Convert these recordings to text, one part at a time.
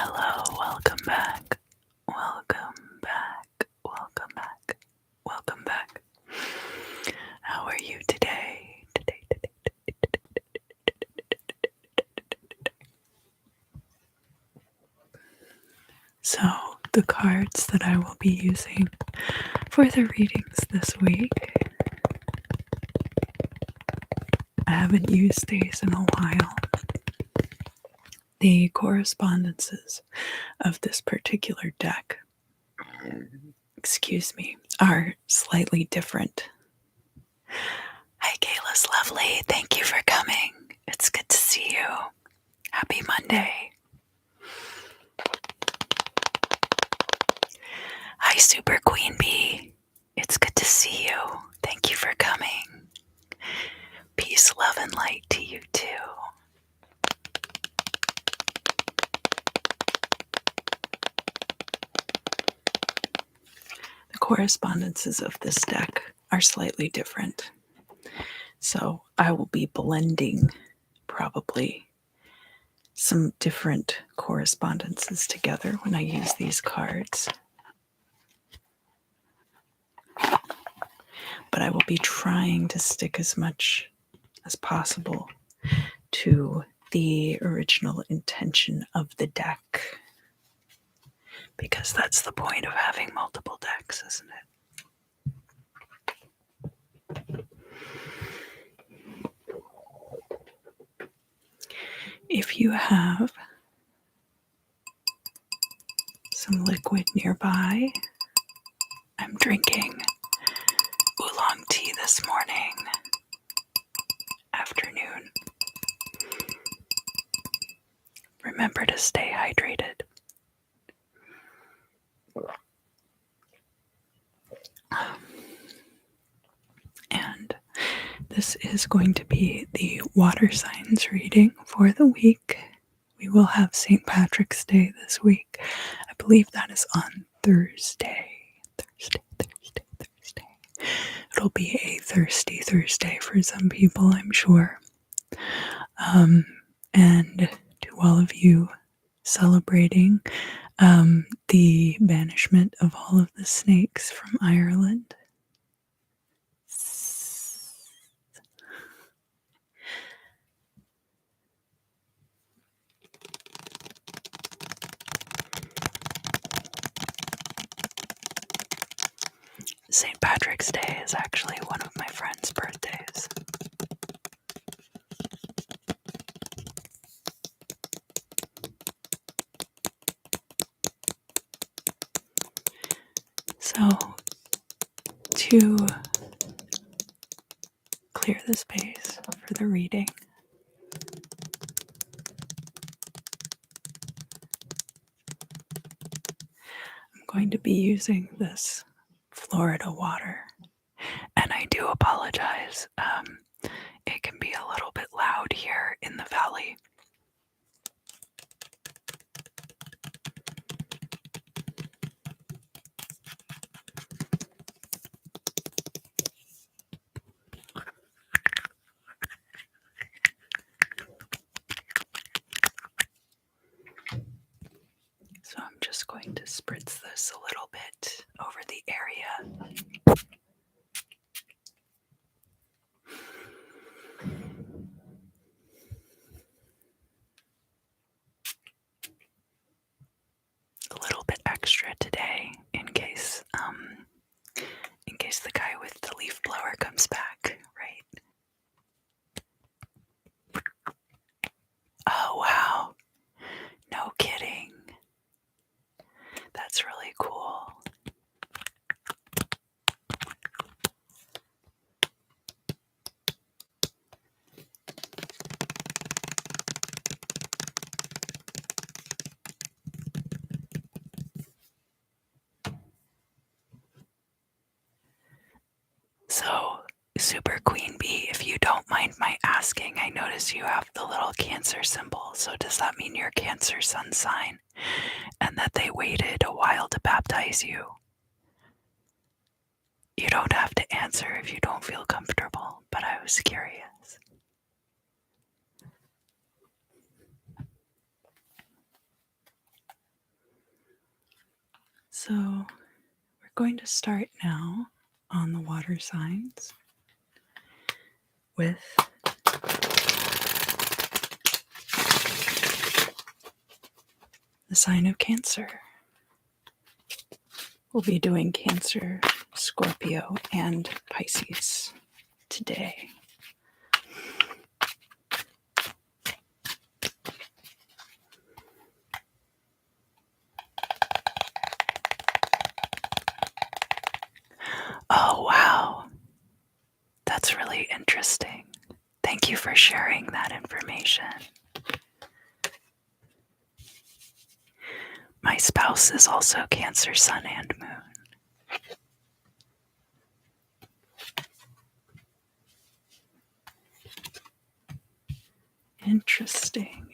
Hello, welcome back. Welcome back. Welcome back. Welcome back. How are you today? So, the cards that I will be using for the readings this week, I haven't used these in a while. The correspondences of this particular deck, are slightly different. Hi, Kayla's lovely. Thank you for coming. It's good to see you. Happy Monday. Hi, Super Queen Bee. It's good to see you. Thank you for coming. Peace, love, and light to you too. The correspondences of this deck are slightly different. So I will be blending probably some different correspondences together when I use these cards. But I will be trying to stick as much as possible to the original intention of the deck, because that's the point of having multiple decks, isn't it? If you have some liquid nearby, I'm drinking oolong tea this morning, afternoon. Remember to stay hydrated. And this is going to be the water signs reading for the week. We will have St. Patrick's Day this week. I believe that is on Thursday. It'll be a thirsty Thursday for some people, I'm sure. And to all of you celebrating the banishment of all of the snakes from Ireland. St. Patrick's Day is actually one of my friend's birthdays. So, to clear the space for the reading, I'm going to be using this Florida water. And I do apologize. It can be a little bit loud here in the valley. So I'm just going to spritz this a little bit over the area. A little bit extra today in case the guy with the leaf blower comes back, right? Oh wow. No kidding. That's really cool. So, Super Queen Bee, if you don't mind my asking, I notice you have the little Cancer symbol. So does that mean you're Cancer sun sign and that they waited a while to baptize you? You don't have to answer if you don't feel comfortable, but I was curious. So we're going to start now on the water signs with the sign of Cancer. We'll be doing Cancer, Scorpio, and Pisces today. Oh, wow. That's really interesting. Thank you for sharing that information. My spouse is also Cancer, Sun, and Moon. Interesting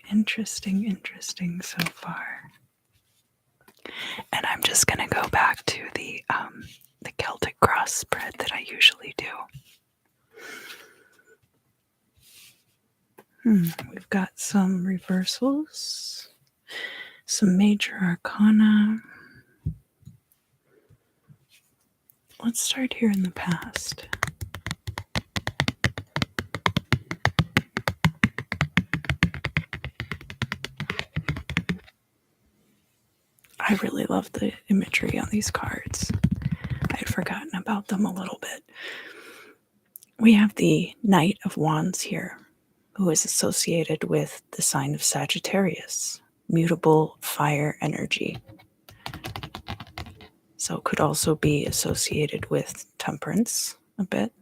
so far. And I'm just going to go back to the Celtic cross spread that I usually do. We've got some reversals, some major arcana. Let's start here in the past. I really love the imagery on these cards. I had forgotten about them a little bit. We have the Knight of Wands here, who is associated with the sign of Sagittarius, mutable fire energy. So it could also be associated with Temperance a bit.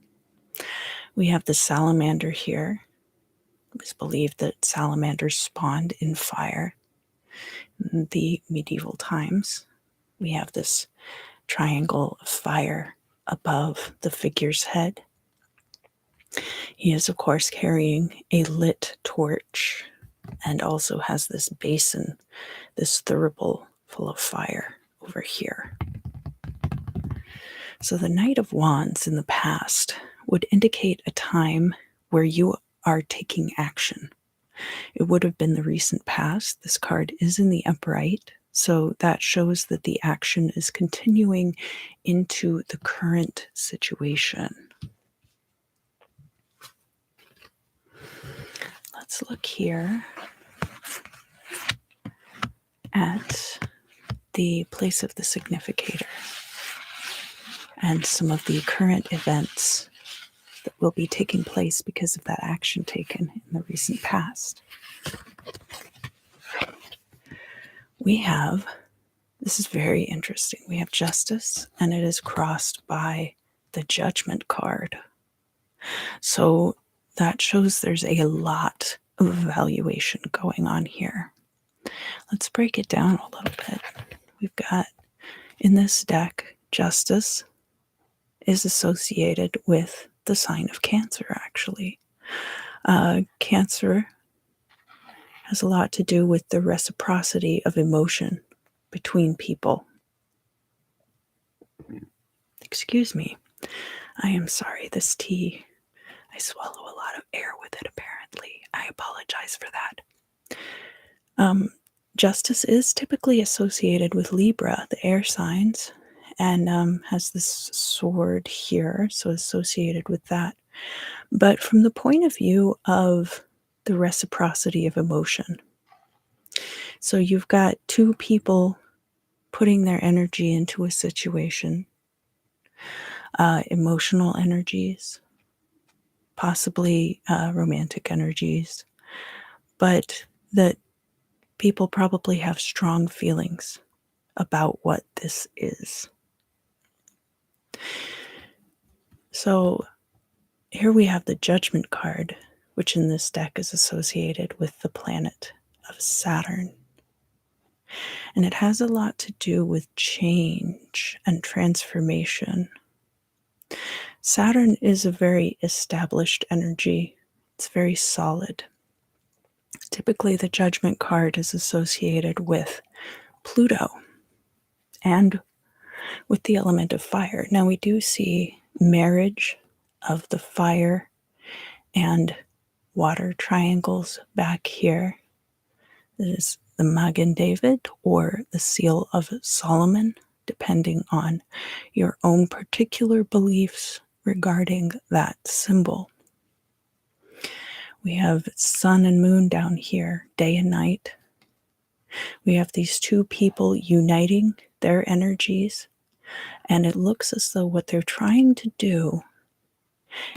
We have the salamander here. It was believed that salamanders spawned in fire in the medieval times. We have this triangle of fire above the figure's head. He is, of course, carrying a lit torch and also has this basin, this thurible full of fire over here. So the Knight of Wands in the past would indicate a time where you are taking action. It would have been the recent past. This card is in the upright, so that shows that the action is continuing into the current situation. Let's look here at the place of the significator and some of the current events that will be taking place because of that action taken in the recent past. We have, this is very interesting, we have Justice, and it is crossed by the Judgment card. So that shows there's a lot of evaluation going on here. Let's break it down a little bit. We've got, in this deck, Justice is associated with the sign of Cancer, actually. Cancer has a lot to do with the reciprocity of emotion between people. Excuse me. I am sorry, this tea, I swallow a lot of air with it, apparently. I apologize for that. Justice is typically associated with Libra, the air signs, and has this sword here, so associated with that. But from the point of view of the reciprocity of emotion, so you've got two people putting their energy into a situation, emotional energies, possibly romantic energies, but that people probably have strong feelings about what this is. So here we have the Judgment card, which in this deck is associated with the planet of Saturn. And it has a lot to do with change and transformation. Saturn is a very established energy. It's very solid. Typically, the Judgment card is associated with Pluto and with the element of fire. Now, we do see marriage of the fire and water triangles back here. That is the Magen David, or the Seal of Solomon, depending on your own particular beliefs regarding that symbol. We have sun and moon down here, day and night. We have these two people uniting their energies, and it looks as though what they're trying to do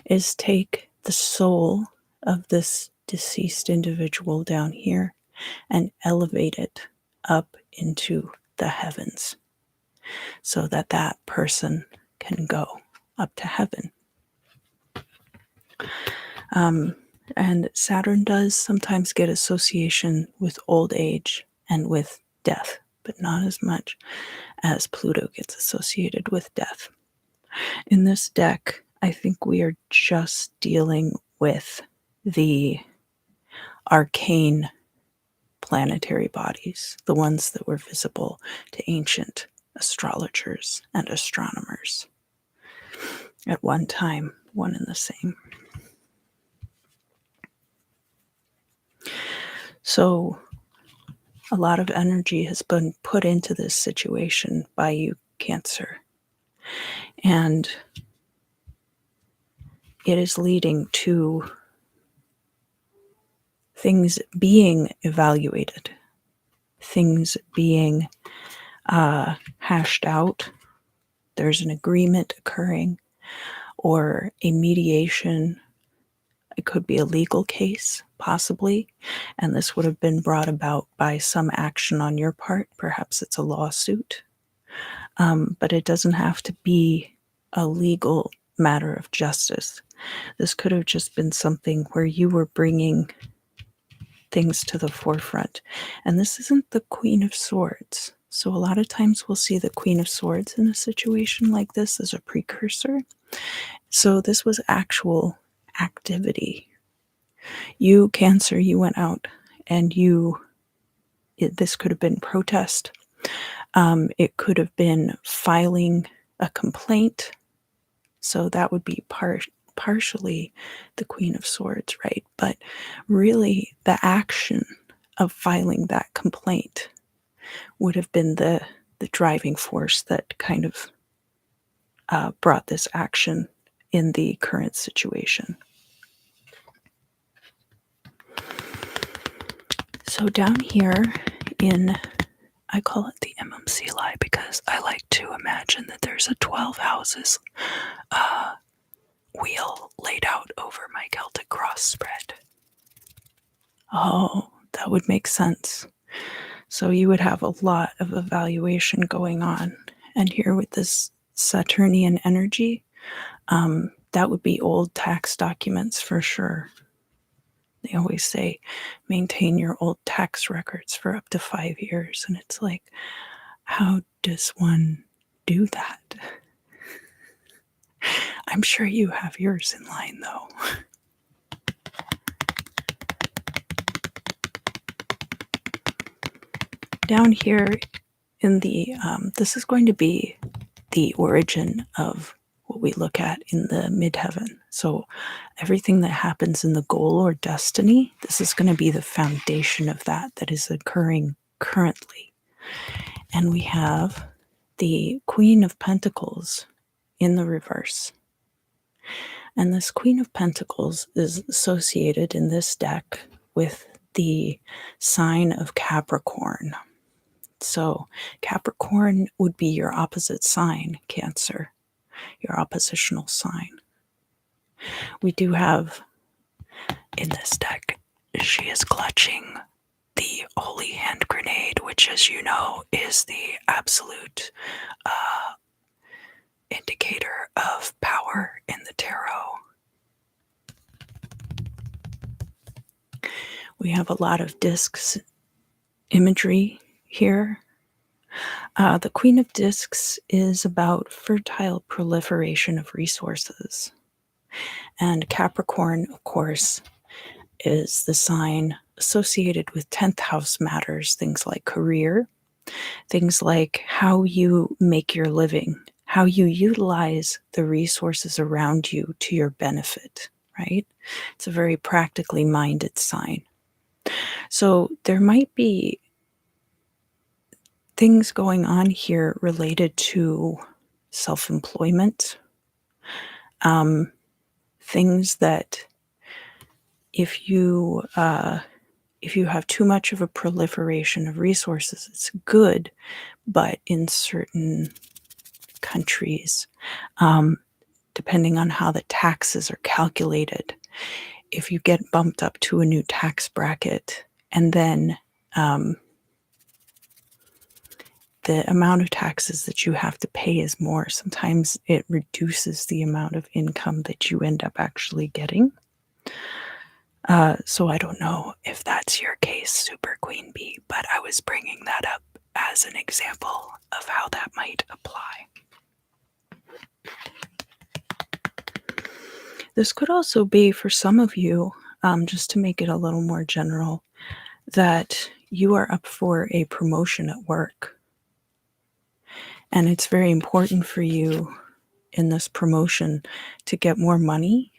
is take the soul of this deceased individual down here and elevate it up into the heavens so that that person can go up to heaven. And Saturn does sometimes get association with old age and with death, but not as much as Pluto gets associated with death. In this deck, I think we are just dealing with the arcane planetary bodies, the ones that were visible to ancient astrologers and astronomers at one time, one and the same. So a lot of energy has been put into this situation by you, Cancer. And it is leading to things being evaluated, things being hashed out. There's an agreement occurring or a mediation. It could be a legal case, possibly, and this would have been brought about by some action on your part. Perhaps it's a lawsuit, but it doesn't have to be a legal matter of justice. This could have just been something where you were bringing things to the forefront. And this isn't the Queen of Swords. So a lot of times we'll see the Queen of Swords in a situation like this as a precursor. So this was actual activity. You, Cancer, you went out and this could have been protest. It could have been filing a complaint. So that would be partially the Queen of Swords, right? But really the action of filing that complaint would have been the driving force that kind of brought this action in the current situation. So down here I call it the MMC lie because I like to imagine that there's a 12 houses wheel laid out over my Celtic cross spread. Oh, that would make sense. So you would have a lot of evaluation going on. And here with this Saturnian energy, that would be old tax documents for sure. They always say maintain your old tax records for up to 5 years. And it's like, how does one do that? I'm sure you have yours in line, though. Down here in the, this is going to be the origin of what we look at in the midheaven. So everything that happens in the goal or destiny, this is going to be the foundation of that is occurring currently. And we have the Queen of Pentacles in the reverse. And this Queen of Pentacles is associated in this deck with the sign of Capricorn. So Capricorn would be your opposite sign, Cancer, your oppositional sign. We do have in this deck, she is clutching the Holy Hand Grenade, which, as you know, is the absolute indicator of power in the tarot. We have a lot of discs imagery here. The Queen of Discs is about fertile proliferation of resources. And Capricorn, of course, is the sign associated with 10th house matters, things like career, things like how you make your living, how you utilize the resources around you to your benefit, right? It's a very practically minded sign. So there might be things going on here related to self-employment, things that if you have too much of a proliferation of resources, it's good, but in certain countries, depending on how the taxes are calculated, if you get bumped up to a new tax bracket and then the amount of taxes that you have to pay is more, sometimes it reduces the amount of income that you end up actually getting. So I don't know if that's your case, Super Queen Bee, but I was bringing that up as an example of how that might apply. This could also be for some of you, just to make it a little more general, that you are up for a promotion at work. And it's very important for you in this promotion to get more money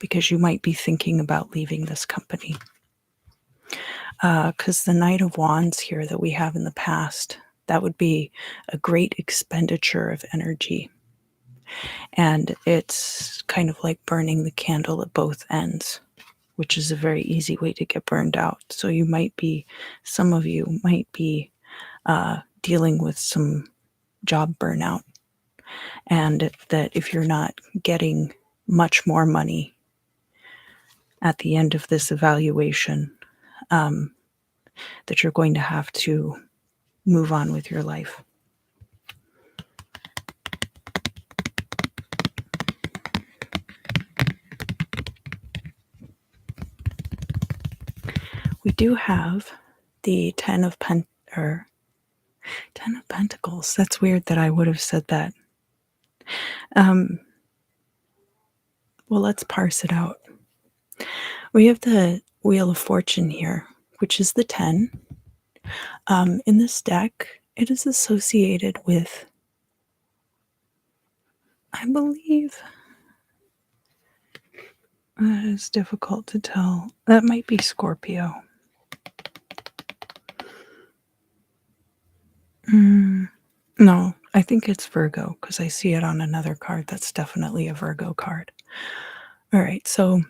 because you might be thinking about leaving this company. Because the Knight of Wands here that we have in the past, that would be a great expenditure of energy. And it's kind of like burning the candle at both ends, which is a very easy way to get burned out. So some of you might be dealing with some job burnout. And that if you're not getting much more money at the end of this evaluation, that you're going to have to move on with your life. We do have the Ten of Pentacles. That's weird that I would have said that. Well, let's parse it out. We have the Wheel of Fortune here, which is the 10. In this deck, it is associated with, I believe, it's difficult to tell. That might be Scorpio. No, I think it's Virgo because I see it on another card. That's definitely a Virgo card. All right, so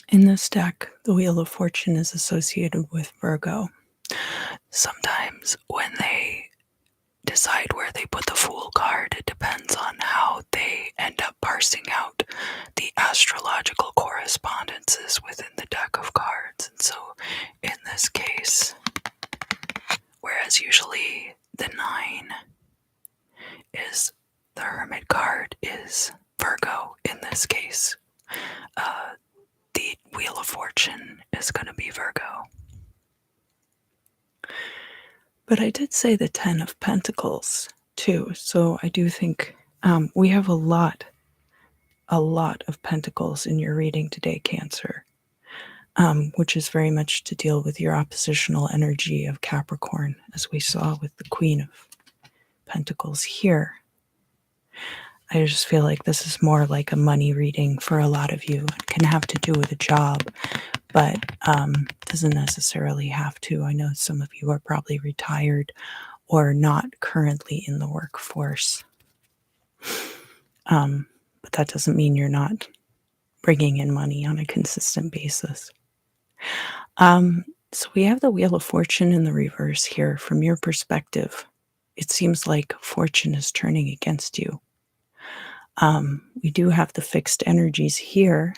in this deck, the Wheel of Fortune is associated with Virgo. Sometimes when they decide where they put the Fool card, it depends on how they end up parsing out the astrological correspondences within the deck of cards. And so in this case, whereas usually the 9 is the Hermit card is Virgo, in this case, the Wheel of Fortune is going to be Virgo. But I did say the 10 of Pentacles too, so I do think we have a lot of Pentacles in your reading today, Cancer, which is very much to deal with your oppositional energy of Capricorn, as we saw with the Queen of Pentacles here. I just feel like this is more like a money reading for a lot of you. It can have to do with a job, but doesn't necessarily have to. I know some of you are probably retired or not currently in the workforce. But that doesn't mean you're not bringing in money on a consistent basis. So we have the Wheel of Fortune in the reverse here. From your perspective, it seems like fortune is turning against you. We do have the fixed energies here.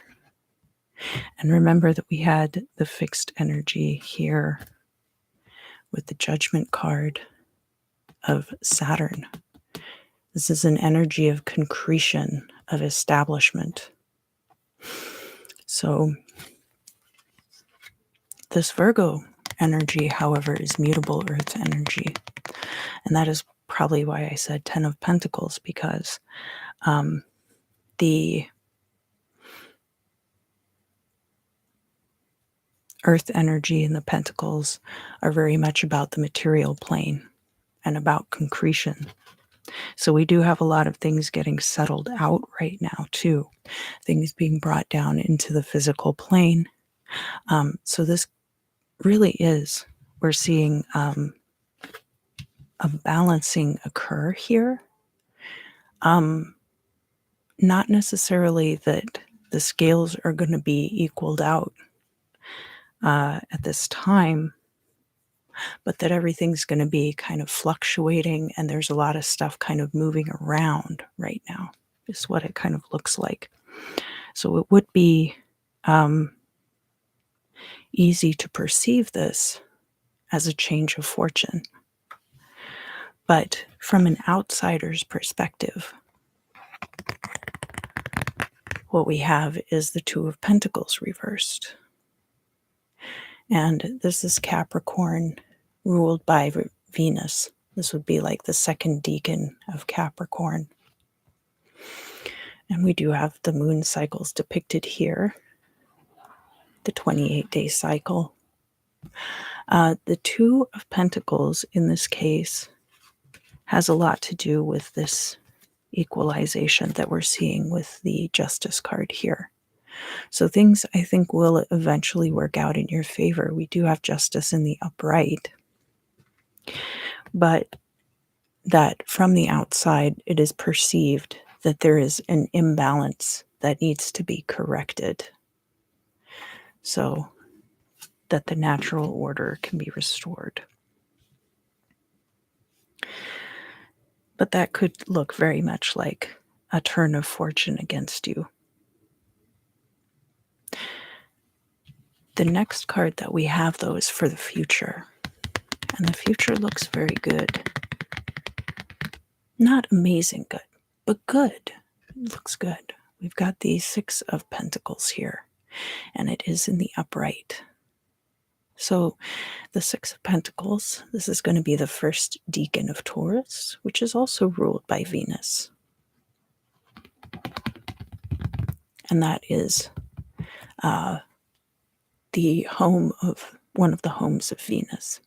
And remember that we had the fixed energy here with the Judgment card of Saturn. This is an energy of concretion, of establishment. So this Virgo energy, however, is mutable earth energy. And that is probably why I said 10 of Pentacles, because the earth energy and the pentacles are very much about the material plane and about concretion. So we do have a lot of things getting settled out right now too. Things being brought down into the physical plane. So this really is, we're seeing a balancing occur here. Not necessarily that the scales are going to be equaled out at this time, but that everything's going to be kind of fluctuating and there's a lot of stuff kind of moving around right now, is what it kind of looks like. So it would be easy to perceive this as a change of fortune. But from an outsider's perspective, what we have is the Two of Pentacles reversed. And this is Capricorn ruled by Venus. This would be like the second decan of Capricorn. And we do have the moon cycles depicted here, the 28-day cycle. The Two of Pentacles in this case has a lot to do with this equalization that we're seeing with the Justice card here. So things, I think, will eventually work out in your favor. We do have Justice in the upright, but that from the outside, it is perceived that there is an imbalance that needs to be corrected so that the natural order can be restored. But that could look very much like a turn of fortune against you. The next card that we have, though, is for the future. And the future looks very good. Not amazing good, but good. It looks good. We've got the Six of Pentacles here, and it is in the upright. So the Six of Pentacles, this is going to be the first decan of Taurus, which is also ruled by Venus. And that is the home of one of the homes of Venus.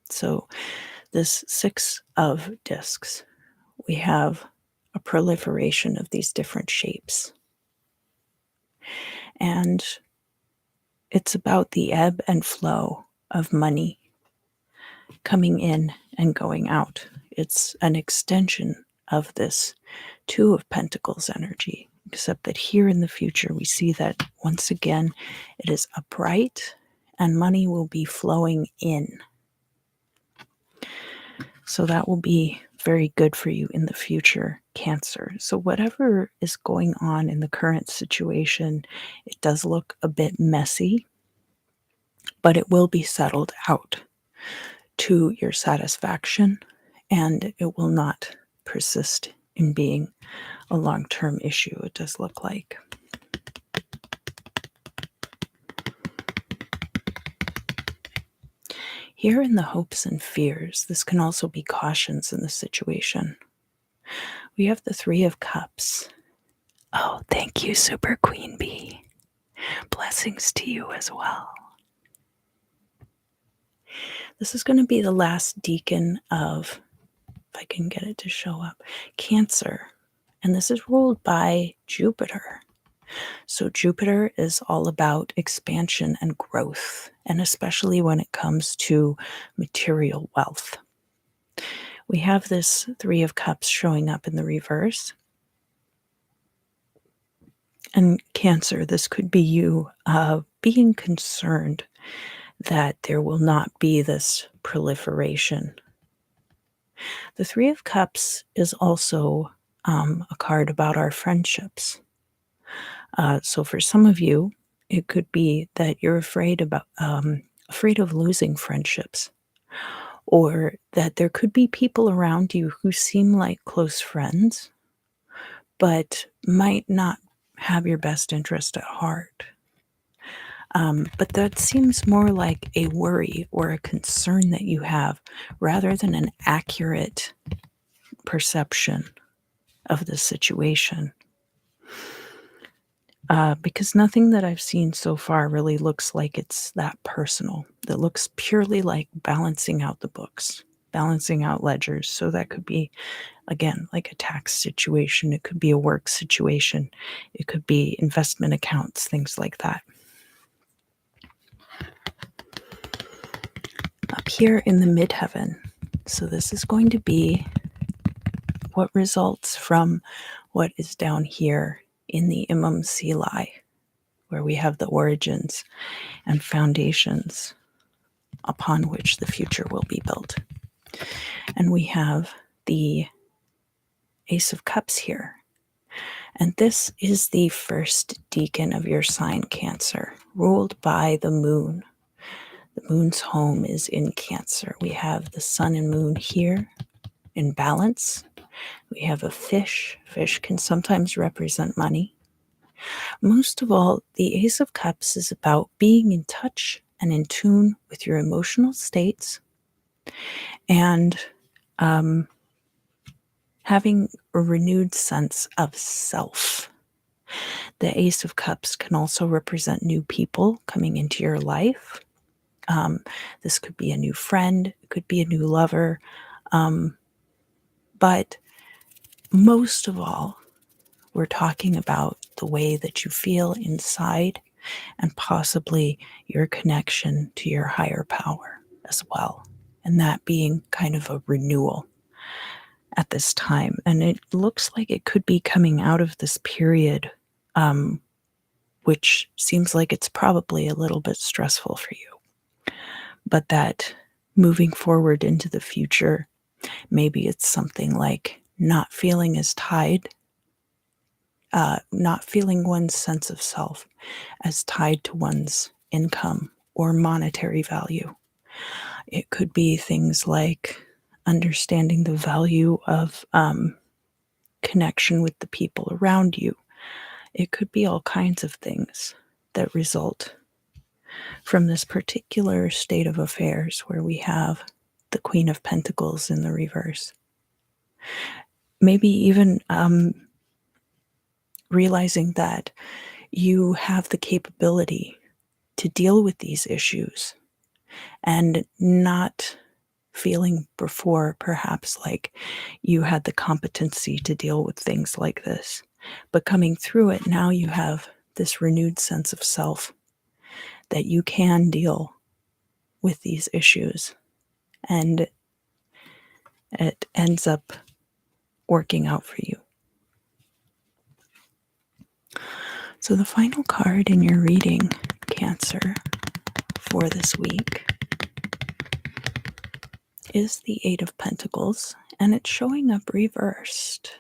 So this Six of Discs, we have a proliferation of these different shapes. And it's about the ebb and flow of money coming in and going out. It's an extension of this Two of Pentacles energy, except that here in the future we see that once again it is upright and money will be flowing in. So that will be very good for you in the future, Cancer. So whatever is going on in the current situation, it does look a bit messy, but it will be settled out to your satisfaction, and it will not persist in being a long-term issue, it does look like. Here in the hopes and fears, this can also be cautions in the situation. We have the Three of Cups. Oh, thank you, Super Queen Bee. Blessings to you as well. This is going to be the last decan of, if I can get it to show up, Cancer. And this is ruled by Jupiter. So Jupiter is all about expansion and growth, and especially when it comes to material wealth. We have this Three of Cups showing up in the reverse. And Cancer, this could be you being concerned that there will not be this proliferation. The Three of Cups is also a card about our friendships. So for some of you, it could be that you're afraid of losing friendships, or that there could be people around you who seem like close friends, but might not have your best interest at heart. But that seems more like a worry or a concern that you have rather than an accurate perception of the situation. Because nothing that I've seen so far really looks like it's that personal. That looks purely like balancing out the books, balancing out ledgers. So that could be, again, like a tax situation. It could be a work situation. It could be investment accounts, things like that. Up here in the midheaven, So this is going to be what results from what is down here in the Imam Silai, where we have the origins and foundations upon which the future will be built. And we have the Ace of Cups here. And this is the first decan of your sign, Cancer, ruled by the moon. The moon's home is in Cancer. We have the sun and moon here in balance. We have a fish. Fish can sometimes represent money. Most of all, the Ace of Cups is about being in touch and in tune with your emotional states and having a renewed sense of self. The Ace of Cups can also represent new people coming into your life. This could be a new friend, it could be a new lover. But most of all, we're talking about the way that you feel inside and possibly your connection to your higher power as well. And that being kind of a renewal at this time. And it looks like it could be coming out of this period, which seems like it's probably a little bit stressful for you. But that moving forward into the future, maybe it's something like not feeling as tied, not feeling one's sense of self as tied to one's income or monetary value. It could be things like understanding the value of connection with the people around you. It could be all kinds of things that result from this particular state of affairs where we have the Queen of Pentacles in the reverse. Maybe even realizing that you have the capability to deal with these issues and not feeling before perhaps like you had the competency to deal with things like this. But coming through it, now you have this renewed sense of self that you can deal with these issues. And it ends up working out for you. So the final card in your reading, Cancer, for this week is the Eight of Pentacles, and it's showing up reversed.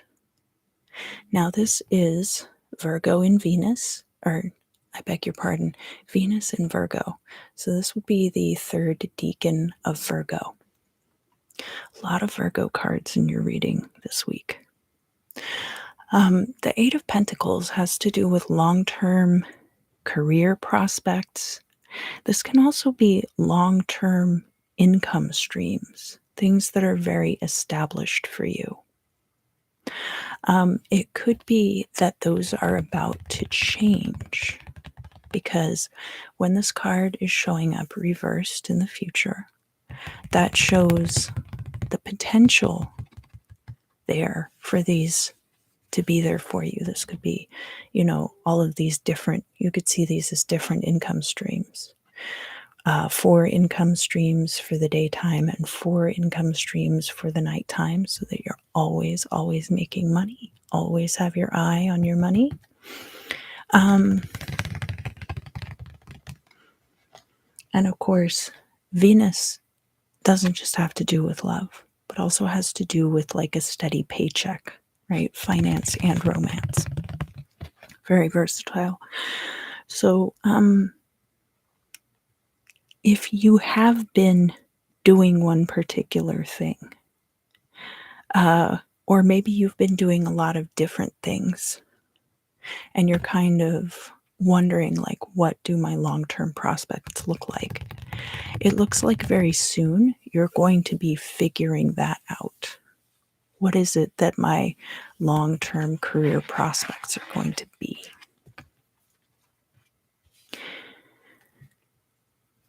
Now this is Virgo in Venus, or I beg your pardon, Venus in Virgo. So this would be the third decan of Virgo. A lot of Virgo cards in your reading this week. The Eight of Pentacles has to do with long-term career prospects. This can also be long-term income streams, things that are very established for you. It could be that those are about to change, because when this card is showing up reversed in the future, that shows the potential there for these to be there for you. This could be, all of these different, you could see these as different income streams. 4 income streams for the daytime and 4 income streams for the nighttime, so that you're always making money. Always have your eye on your money. And of course, Venus doesn't just have to do with love, but also has to do with like a steady paycheck, right? Finance and romance. Very versatile. So, if you have been doing one particular thing, or maybe you've been doing a lot of different things, and you're kind of wondering, like, what do my long-term prospects look like? It looks like very soon you're going to be figuring that out. What is it that my long-term career prospects are going to be?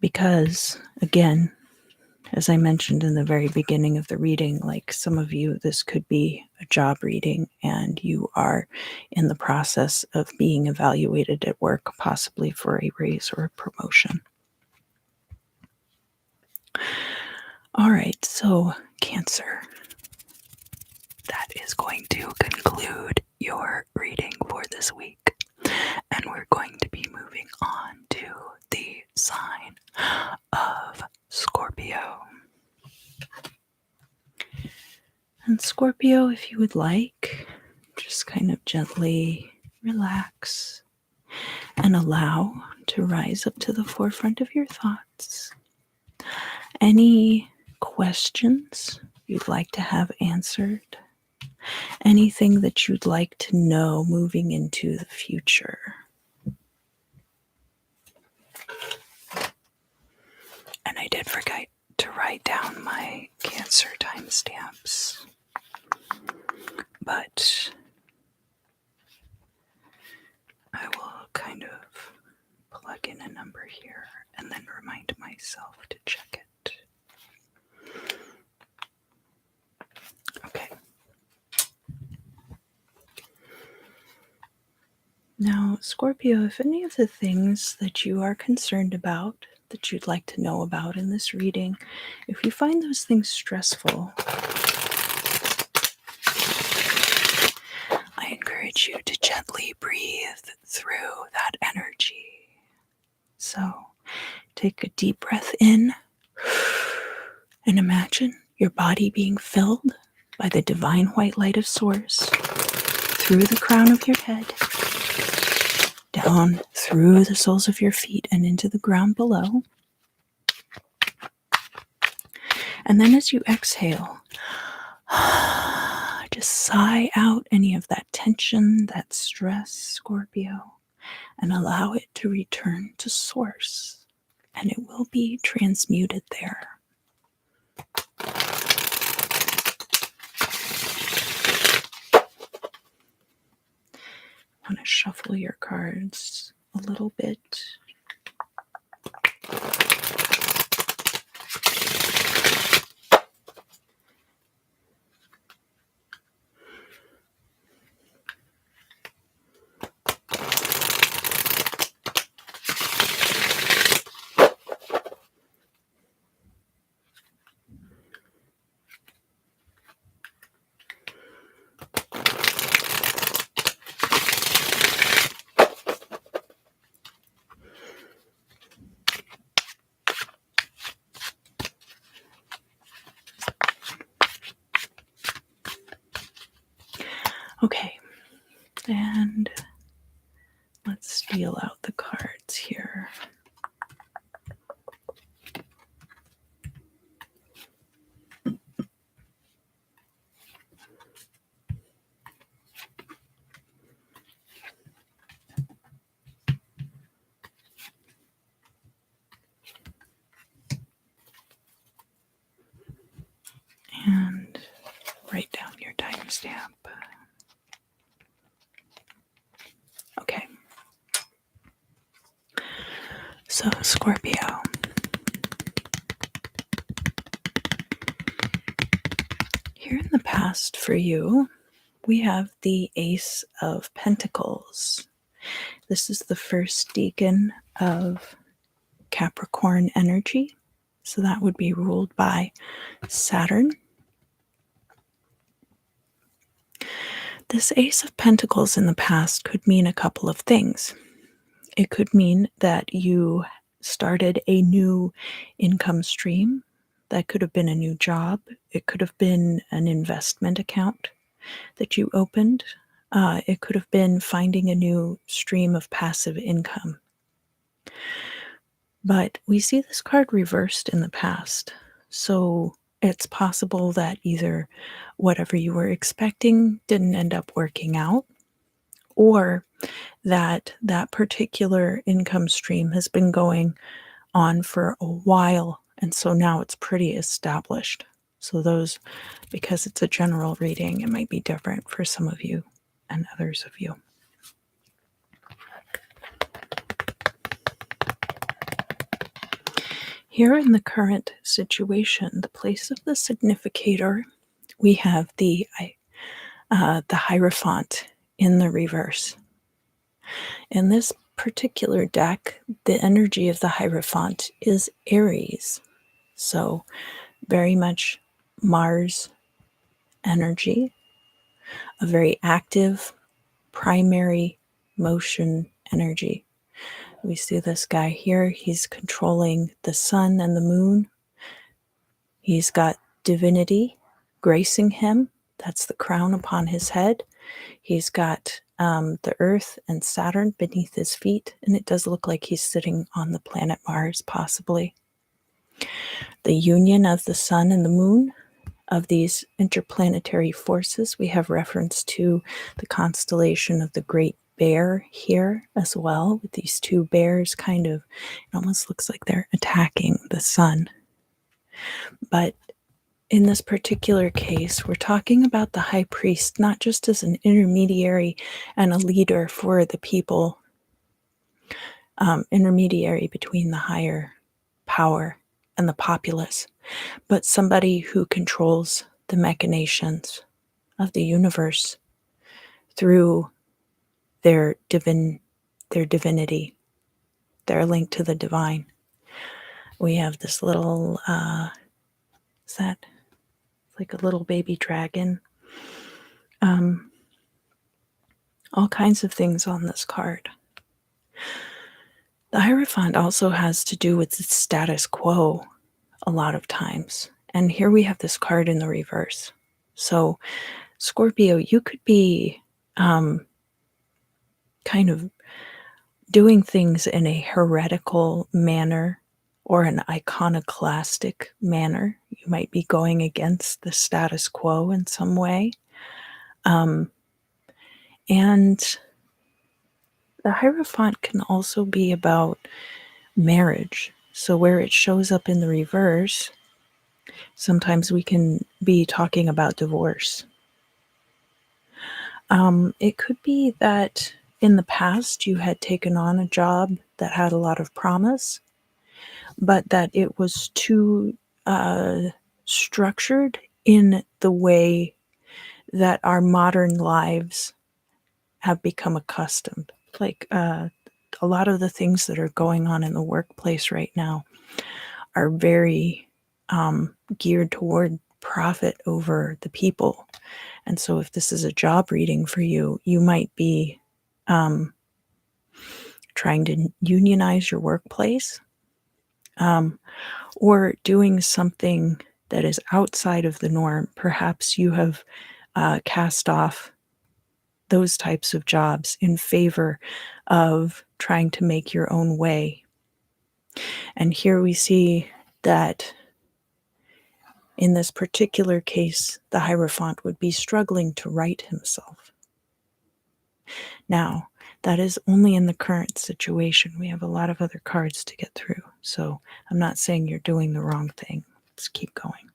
Because, again, as I mentioned in the very beginning of the reading, like some of you, this could be a job reading and you are in the process of being evaluated at work, possibly for a raise or a promotion. All right, so Cancer, that is going to conclude your reading for this week. And we're going to be moving on to the sign of Scorpio. And Scorpio, if you would like, just kind of gently relax and allow to rise up to the forefront of your thoughts. Any questions you'd like to have answered? Anything that you'd like to know moving into the future? And I did forget to write down my Cancer timestamps, but I will kind of plug in a number here and then remind myself to check it. Okay. Now, Scorpio, if any of the things that you are concerned about, that you'd like to know about in this reading, if you find those things stressful, I encourage you to gently breathe through that energy. So, take a deep breath in and imagine your body being filled by the divine white light of Source through the crown of your head, down through the soles of your feet and into the ground below. And then as you exhale, just sigh out any of that tension, that stress, Scorpio, and allow it to return to Source, and it will be transmuted there. I want to shuffle your cards a little bit. Okay, and let's feel out the cards here. And write down your timestamp. Okay. So, Scorpio. Here in the past for you, we have the Ace of Pentacles. This is the first decan of Capricorn energy. So that would be ruled by Saturn. This Ace of Pentacles in the past could mean a couple of things. It could mean that you started a new income stream. That could have been a new job. It could have been an investment account that you opened. It could have been finding a new stream of passive income. But we see this card reversed in the past. So it's possible that either whatever you were expecting didn't end up working out, or that that particular income stream has been going on for a while, and so now it's pretty established. So those, because it's a general reading, it might be different for some of you and others of you. Here in the current situation, the place of the significator, we have the Hierophant in the reverse. In this particular deck, the energy of the Hierophant is Aries. So very much Mars energy, a very active primary motion energy. We see this guy here. He's controlling the sun and the moon. He's got divinity gracing him. That's the crown upon his head. He's got the Earth and Saturn beneath his feet, and it does look like he's sitting on the planet Mars, possibly. The union of the sun and the moon, of these interplanetary forces, we have reference to the constellation of the Great Bear here as well, with these two bears kind of, it almost looks like they're attacking the sun. But in this particular case, we're talking about the high priest, not just as an intermediary and a leader for the people, intermediary between the higher power and the populace, but somebody who controls the machinations of the universe through their divinity, their link to the divine. We have this little, is that like a little baby dragon? All kinds of things on this card. The Hierophant also has to do with the status quo a lot of times. And here we have this card in the reverse. So, Scorpio, you could be kind of doing things in a heretical manner or an iconoclastic manner. You might be going against the status quo in some way. And the Hierophant can also be about marriage. So where it shows up in the reverse, sometimes we can be talking about divorce. It could be that in the past you had taken on a job that had a lot of promise, but that it was too structured in the way that our modern lives have become accustomed. Like a lot of the things that are going on in the workplace right now are very geared toward profit over the people. And so if this is a job reading for you, you might be trying to unionize your workplace, or doing something that is outside of the norm. Perhaps you have cast off those types of jobs in favor of trying to make your own way. And here we see that in this particular case, the Hierophant would be struggling to right himself. Now, that is only in the current situation. We have a lot of other cards to get through. So I'm not saying you're doing the wrong thing. Let's keep going.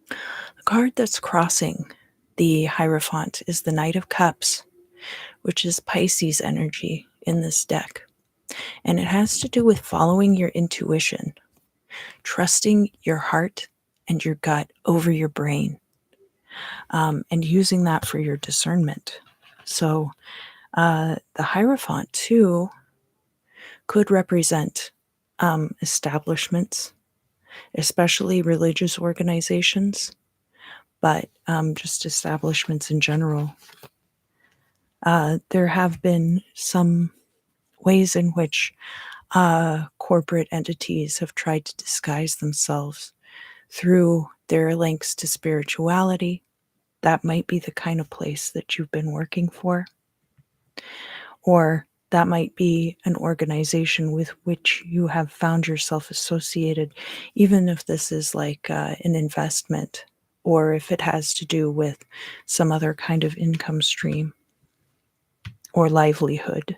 The card that's crossing the Hierophant is the Knight of Cups, which is Pisces energy in this deck. And it has to do with following your intuition, trusting your heart and your gut over your brain, and using that for your discernment. So the Hierophant, too, could represent establishments, especially religious organizations, but just establishments in general. There have been some ways in which corporate entities have tried to disguise themselves through their links to spirituality. That might be the kind of place that you've been working for. Or that might be an organization with which you have found yourself associated, even if this is like an investment, or if it has to do with some other kind of income stream or livelihood.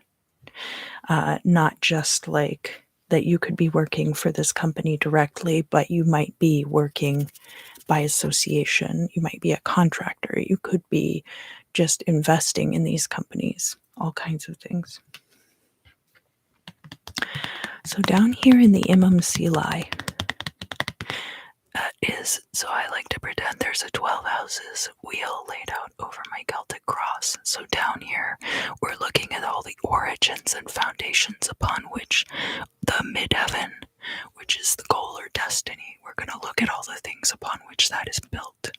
Not just like that you could be working for this company directly, but you might be working by association. You might be a contractor. You could be just investing in these companies, all kinds of things. So down here in the Imam Silai so I like to pretend there's a 12 houses wheel laid out over my Celtic cross. So down here, we're looking at all the origins and foundations upon which the midheaven, which is the goal or destiny, we're going to look at all the things upon which much that is built.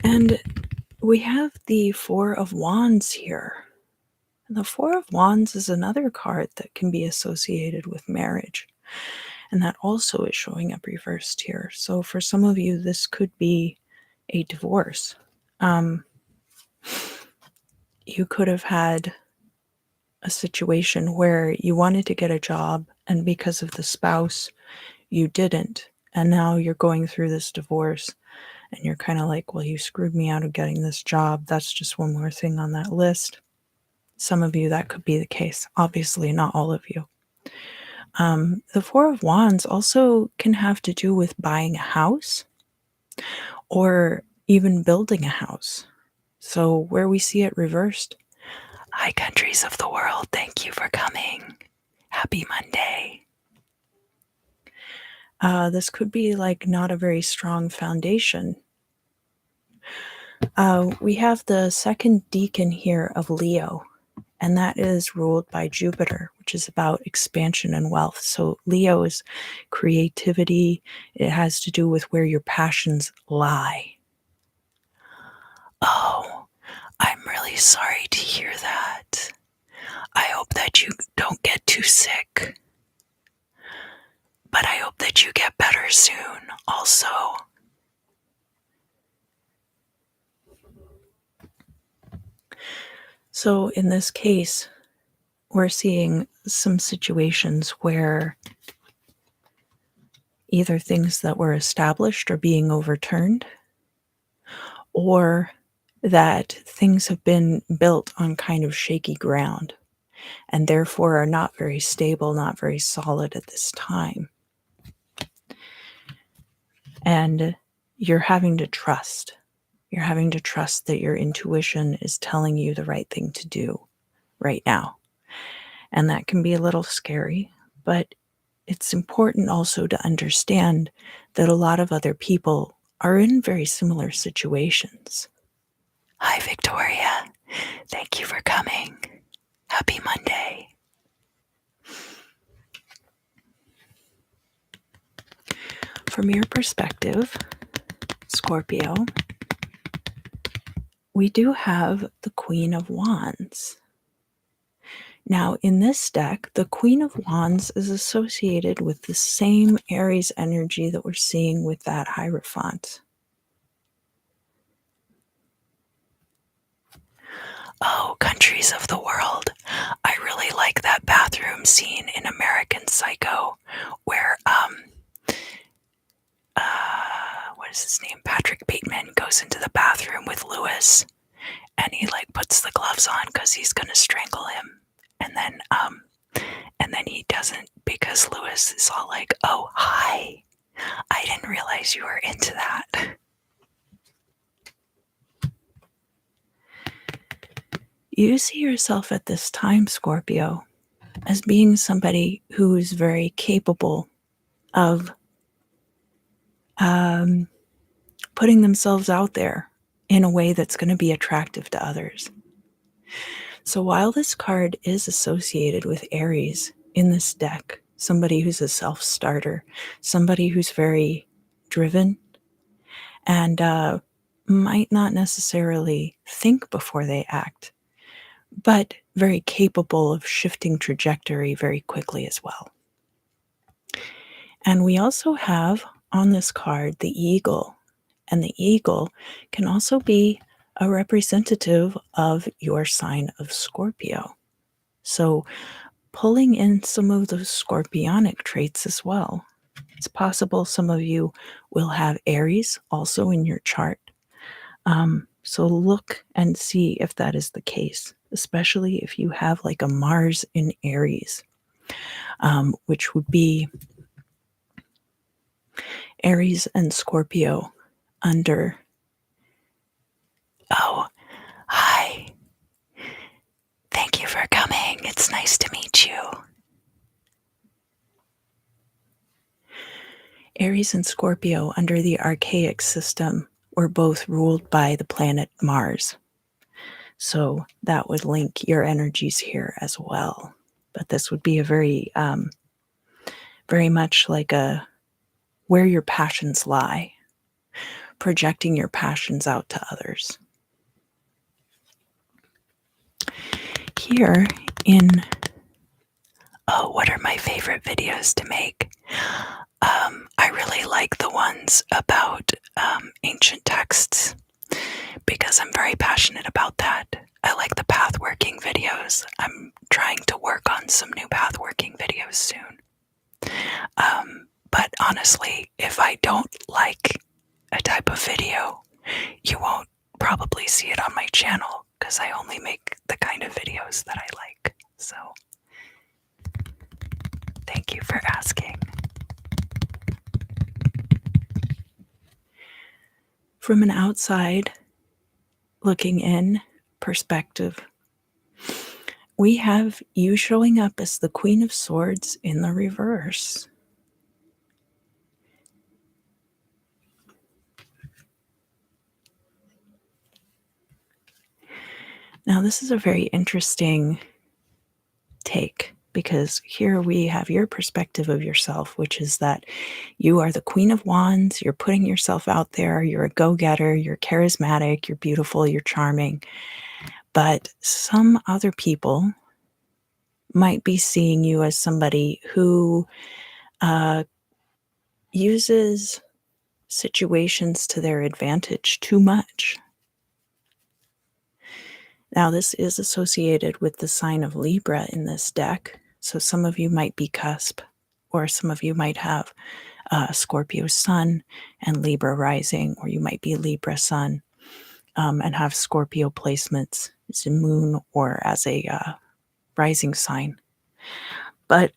And we have the Four of Wands here. And the Four of Wands is another card that can be associated with marriage. And that also is showing up reversed here. So for some of you, this could be a divorce. You could have had a situation where you wanted to get a job, and because of the spouse, you didn't. And now you're going through this divorce, and you're kind of like, well, you screwed me out of getting this job. That's just one more thing on that list. Some of you, that could be the case. Obviously, not all of you. The Four of Wands also can have to do with buying a house or even building a house. So where we see it reversed, hi, countries of the world, thank you for coming. Happy Monday. This could be like not a very strong foundation. We have the second decan here of Leo, and that is ruled by Jupiter, which is about expansion and wealth. So Leo is creativity. It has to do with where your passions lie. Oh, I'm really sorry to hear that. I hope that you don't get too sick. But I hope that you get better soon also. So in this case, we're seeing some situations where either things that were established are being overturned, or that things have been built on kind of shaky ground and therefore are not very stable, not very solid at this time. And you're having to trust. You're having to trust that your intuition is telling you the right thing to do right now. And that can be a little scary, but it's important also to understand that a lot of other people are in very similar situations. Hi, Victoria. Thank you for coming. Happy Monday. From your perspective, Scorpio, we do have the Queen of Wands. Now, in this deck, the Queen of Wands is associated with the same Aries energy that we're seeing with that Hierophant. Oh, countries of the world. I really like that bathroom scene in American Psycho where, what is his name? Patrick Bateman goes into the bathroom with Lewis and he like puts the gloves on because he's going to strangle him. And then he doesn't because Lewis is all like, oh, hi. I didn't realize you were into that. You see yourself at this time, Scorpio, as being somebody who is very capable of putting themselves out there in a way that's going to be attractive to others. So while this card is associated with Aries in this deck, somebody who's a self-starter, somebody who's very driven and might not necessarily think before they act, but very capable of shifting trajectory very quickly as well. And we also have on this card the eagle, and the eagle can also be a representative of your sign of Scorpio. So pulling in some of those scorpionic traits as well. It's possible some of you will have Aries also in your chart. So look and see if that is the case, especially if you have like a Mars in Aries, which would be Aries and Scorpio under. Oh, hi. Thank you for coming. It's nice to meet you. Aries and Scorpio under the archaic system were both ruled by the planet Mars. So that would link your energies here as well. But this would be a very, very much like a where your passions lie, projecting your passions out to others. Here in, oh, what are my favorite videos to make? I really like the ones about ancient texts because I'm very passionate about that. I like the pathworking videos. I'm trying to work on some new pathworking videos soon. But honestly, if I don't like a type of video, you won't probably see it on my channel because I only make the kind of videos that I like. So, thank you for asking. From an outside looking in perspective, we have you showing up as the Queen of Swords in the reverse. Now, this is a very interesting take because here we have your perspective of yourself, which is that you are the Queen of Wands, you're putting yourself out there, you're a go-getter, you're charismatic, you're beautiful, you're charming. But some other people might be seeing you as somebody who uses situations to their advantage too much. Now, this is associated with the sign of Libra in this deck, so some of you might be cusp, or some of you might have Scorpio sun and Libra rising, or you might be Libra sun and have Scorpio placements as a moon or as a rising sign. But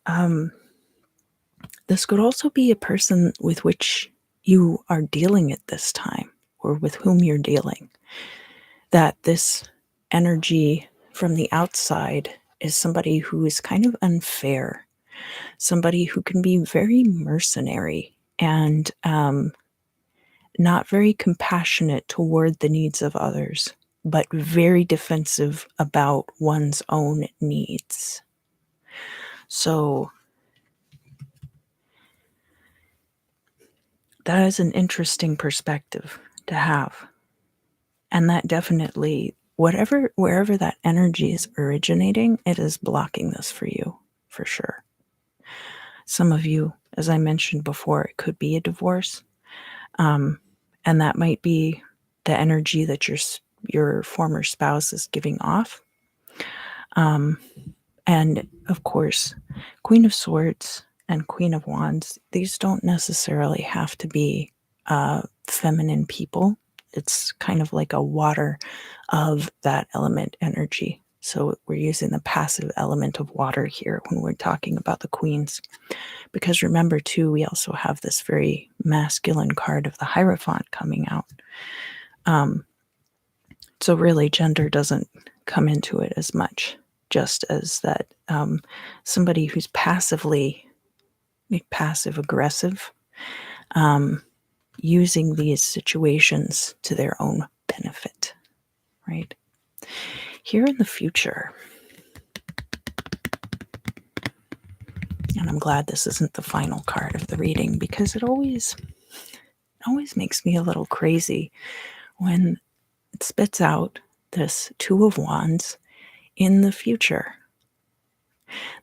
this could also be a person with which you are dealing at this time, or with whom you're dealing. That this energy from the outside is somebody who is kind of unfair, somebody who can be very mercenary and not very compassionate toward the needs of others, but very defensive about one's own needs. So that is an interesting perspective to have. And that definitely, wherever that energy is originating, it is blocking this for you, for sure. Some of you, as I mentioned before, it could be a divorce. And that might be the energy that your former spouse is giving off. And of course, Queen of Swords and Queen of Wands, these don't necessarily have to be feminine people. It's kind of like a water of that element energy. So we're using the passive element of water here when we're talking about the queens. Because remember, too, we also have this very masculine card of the Hierophant coming out. So really, gender doesn't come into it as much, just as that somebody who's passive-aggressive, using these situations to their own benefit, right? Here in the future, and I'm glad this isn't the final card of the reading because it always makes me a little crazy when it spits out this Two of Wands in the future.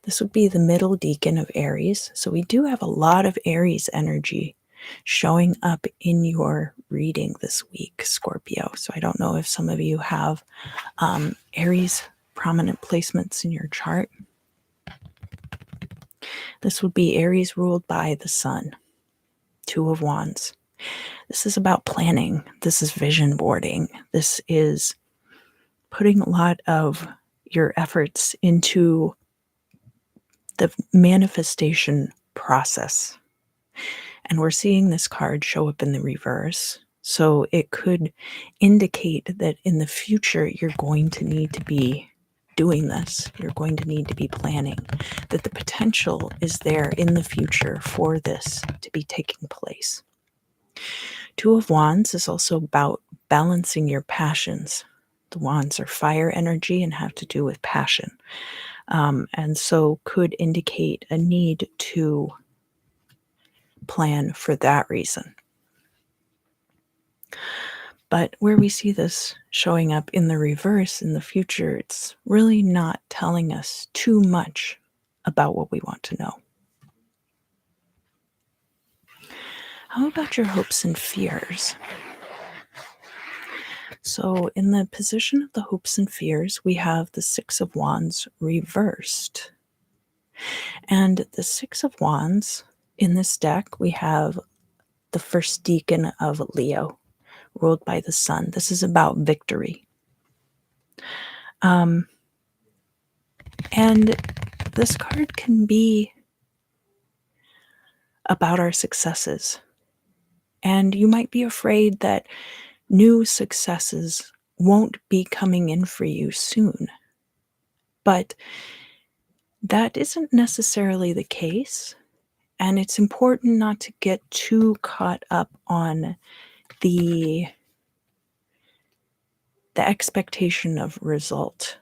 This would be the middle decan of Aries. So we do have a lot of Aries energy showing up in your reading this week, Scorpio. So I don't know if some of you have Aries prominent placements in your chart. This would be Aries ruled by the sun, Two of Wands. This is about planning. This is vision boarding. This is putting a lot of your efforts into the manifestation process. And we're seeing this card show up in the reverse. So it could indicate that in the future, you're going to need to be doing this. You're going to need to be planning, that the potential is there in the future for this to be taking place. Two of Wands is also about balancing your passions. The wands are fire energy and have to do with passion. And so could indicate a need to plan for that reason. But where we see this showing up in the reverse in the future, it's really not telling us too much about what we want to know. How about your hopes and fears? So, in the position of the hopes and fears, we have the Six of Wands reversed. And the Six of Wands in this deck, we have the first decan of Leo, ruled by the sun. This is about victory. And this card can be about our successes. And you might be afraid that new successes won't be coming in for you soon. But that isn't necessarily the case. And it's important not to get too caught up on the expectation of result.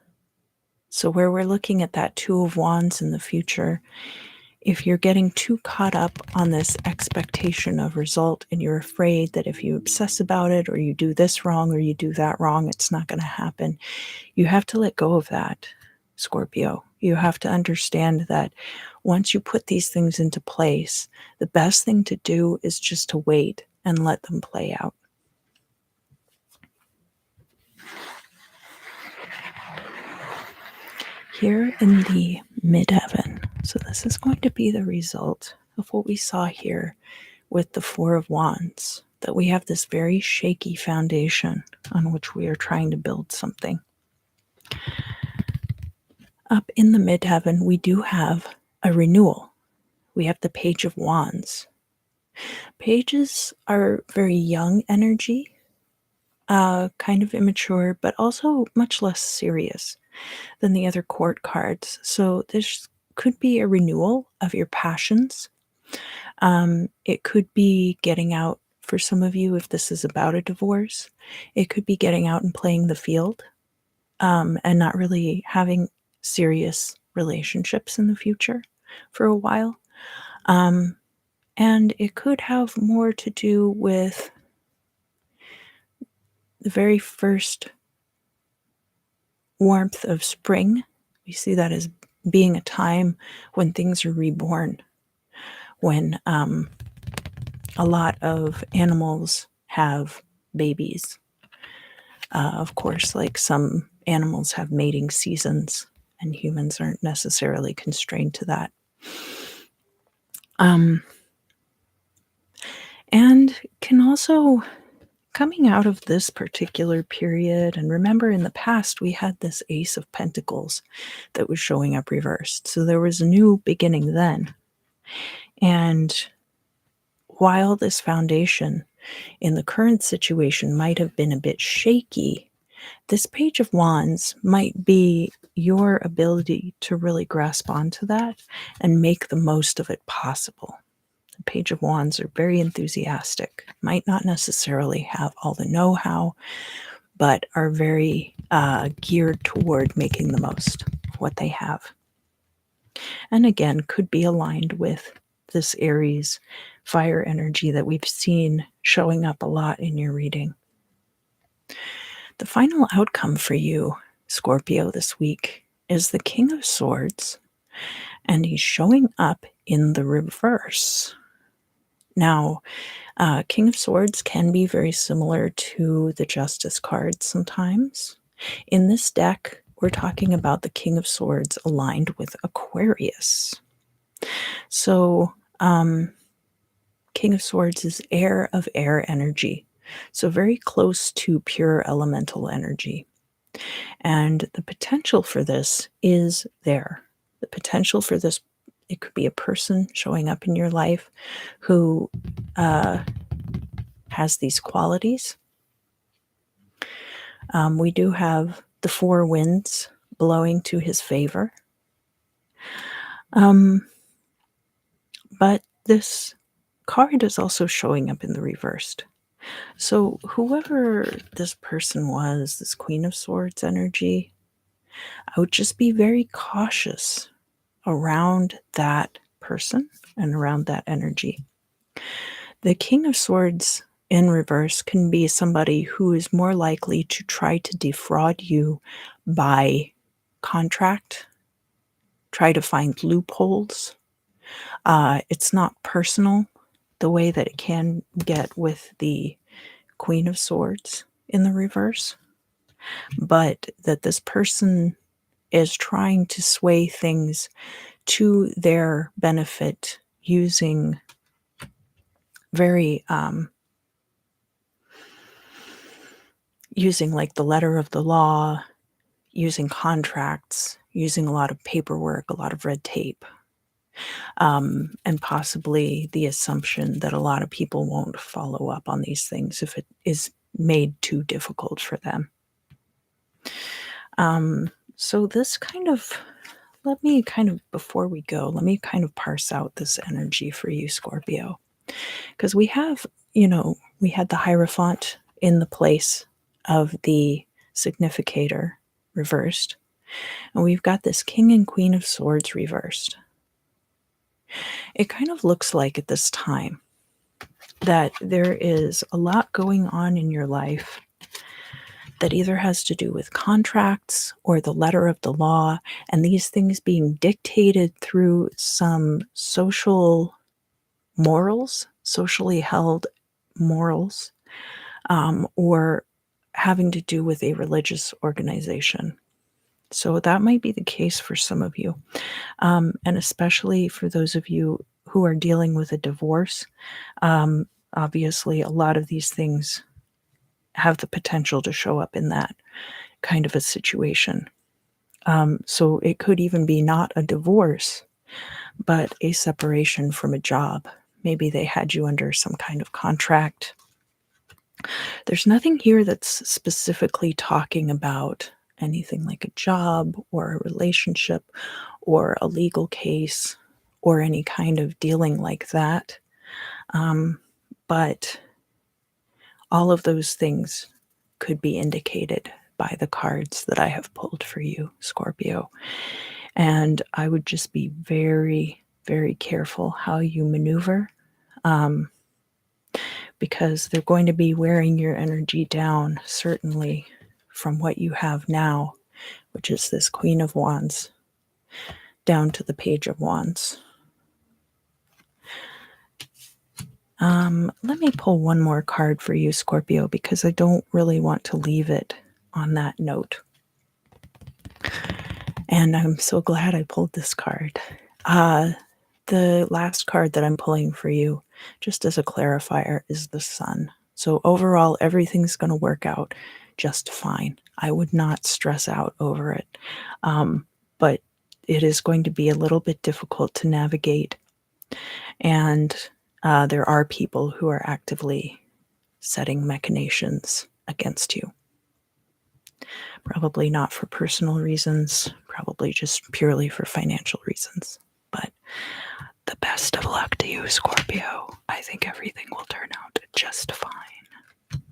So where we're looking at that Two of Wands in the future, if you're getting too caught up on this expectation of result and you're afraid that if you obsess about it or you do this wrong or you do that wrong, it's not going to happen, you have to let go of that, Scorpio. You have to understand that once you put these things into place, the best thing to do is just to wait and let them play out. Here in the midheaven, so this is going to be the result of what we saw here with the Four of Wands, that we have this very shaky foundation on which we are trying to build something. Up in the midheaven, we do have a renewal. We have the Page of Wands. Pages are very young energy, kind of immature, but also much less serious than the other court cards. So this could be a renewal of your passions. It could be getting out for some of you if this is about a divorce. It could be getting out and playing the field, and not really having serious relationships in the future for a while. And it could have more to do with the very first warmth of spring. We see that as being a time when things are reborn, when a lot of animals have babies. Of course, like some animals have mating seasons, and humans aren't necessarily constrained to that. And can also, coming out of this particular period, and remember in the past we had this Ace of Pentacles that was showing up reversed. So there was a new beginning then. And while this foundation in the current situation might have been a bit shaky, this Page of Wands might be your ability to really grasp onto that and make the most of it possible. The Page of Wands are very enthusiastic, might not necessarily have all the know-how, but are very geared toward making the most of what they have. And again, could be aligned with this Aries fire energy that we've seen showing up a lot in your reading. The final outcome for you, Scorpio, this week is the King of Swords, and he's showing up in the reverse. Now, King of Swords can be very similar to the Justice card sometimes. In this deck, we're talking about the King of Swords aligned with Aquarius. So, King of Swords is heir of air energy, so very close to pure elemental energy. And the potential for this is there. The potential for this, it could be a person showing up in your life who has these qualities. We do have the four winds blowing to his favor. But this card is also showing up in the reversed. So whoever this person was, this Queen of Swords energy, I would just be very cautious around that person and around that energy. The King of Swords in reverse can be somebody who is more likely to try to defraud you by contract, try to find loopholes. It's not personal the way that it can get with the Queen of Swords in the reverse, but that this person is trying to sway things to their benefit using very using like the letter of the law, using contracts, using a lot of paperwork, a lot of red tape, and possibly the assumption that a lot of people won't follow up on these things if it is made too difficult for them. So this let me before we go, let me kind of parse out this energy for you, Scorpio. Because we have, we had the Hierophant in the place of the significator reversed. And we've got this King and Queen of Swords reversed. It kind of looks like at this time that there is a lot going on in your life that either has to do with contracts or the letter of the law, and these things being dictated through some social morals, socially held morals, or having to do with a religious organization. So that might be the case for some of you, and especially for those of you who are dealing with a divorce. Obviously, a lot of these things have the potential to show up in that kind of a situation. So it could even be not a divorce, but a separation from a job. Maybe they had you under some kind of contract. There's nothing here that's specifically talking about anything like a job or a relationship or a legal case or any kind of dealing like that. But all of those things could be indicated by the cards that I have pulled for you, Scorpio. And I would just be very, very careful how you maneuver, because they're going to be wearing your energy down, certainly from what you have now, which is this Queen of Wands, down to the Page of Wands. Let me pull one more card for you, Scorpio, because I don't really want to leave it on that note. And I'm so glad I pulled this card. The last card that I'm pulling for you, just as a clarifier, is the Sun. So overall, everything's going to work out just fine. I would not stress out over it. But it is going to be a little bit difficult to navigate. And there are people who are actively setting machinations against you. Probably not for personal reasons, probably just purely for financial reasons. But the best of luck to you, Scorpio. I think everything will turn out just fine,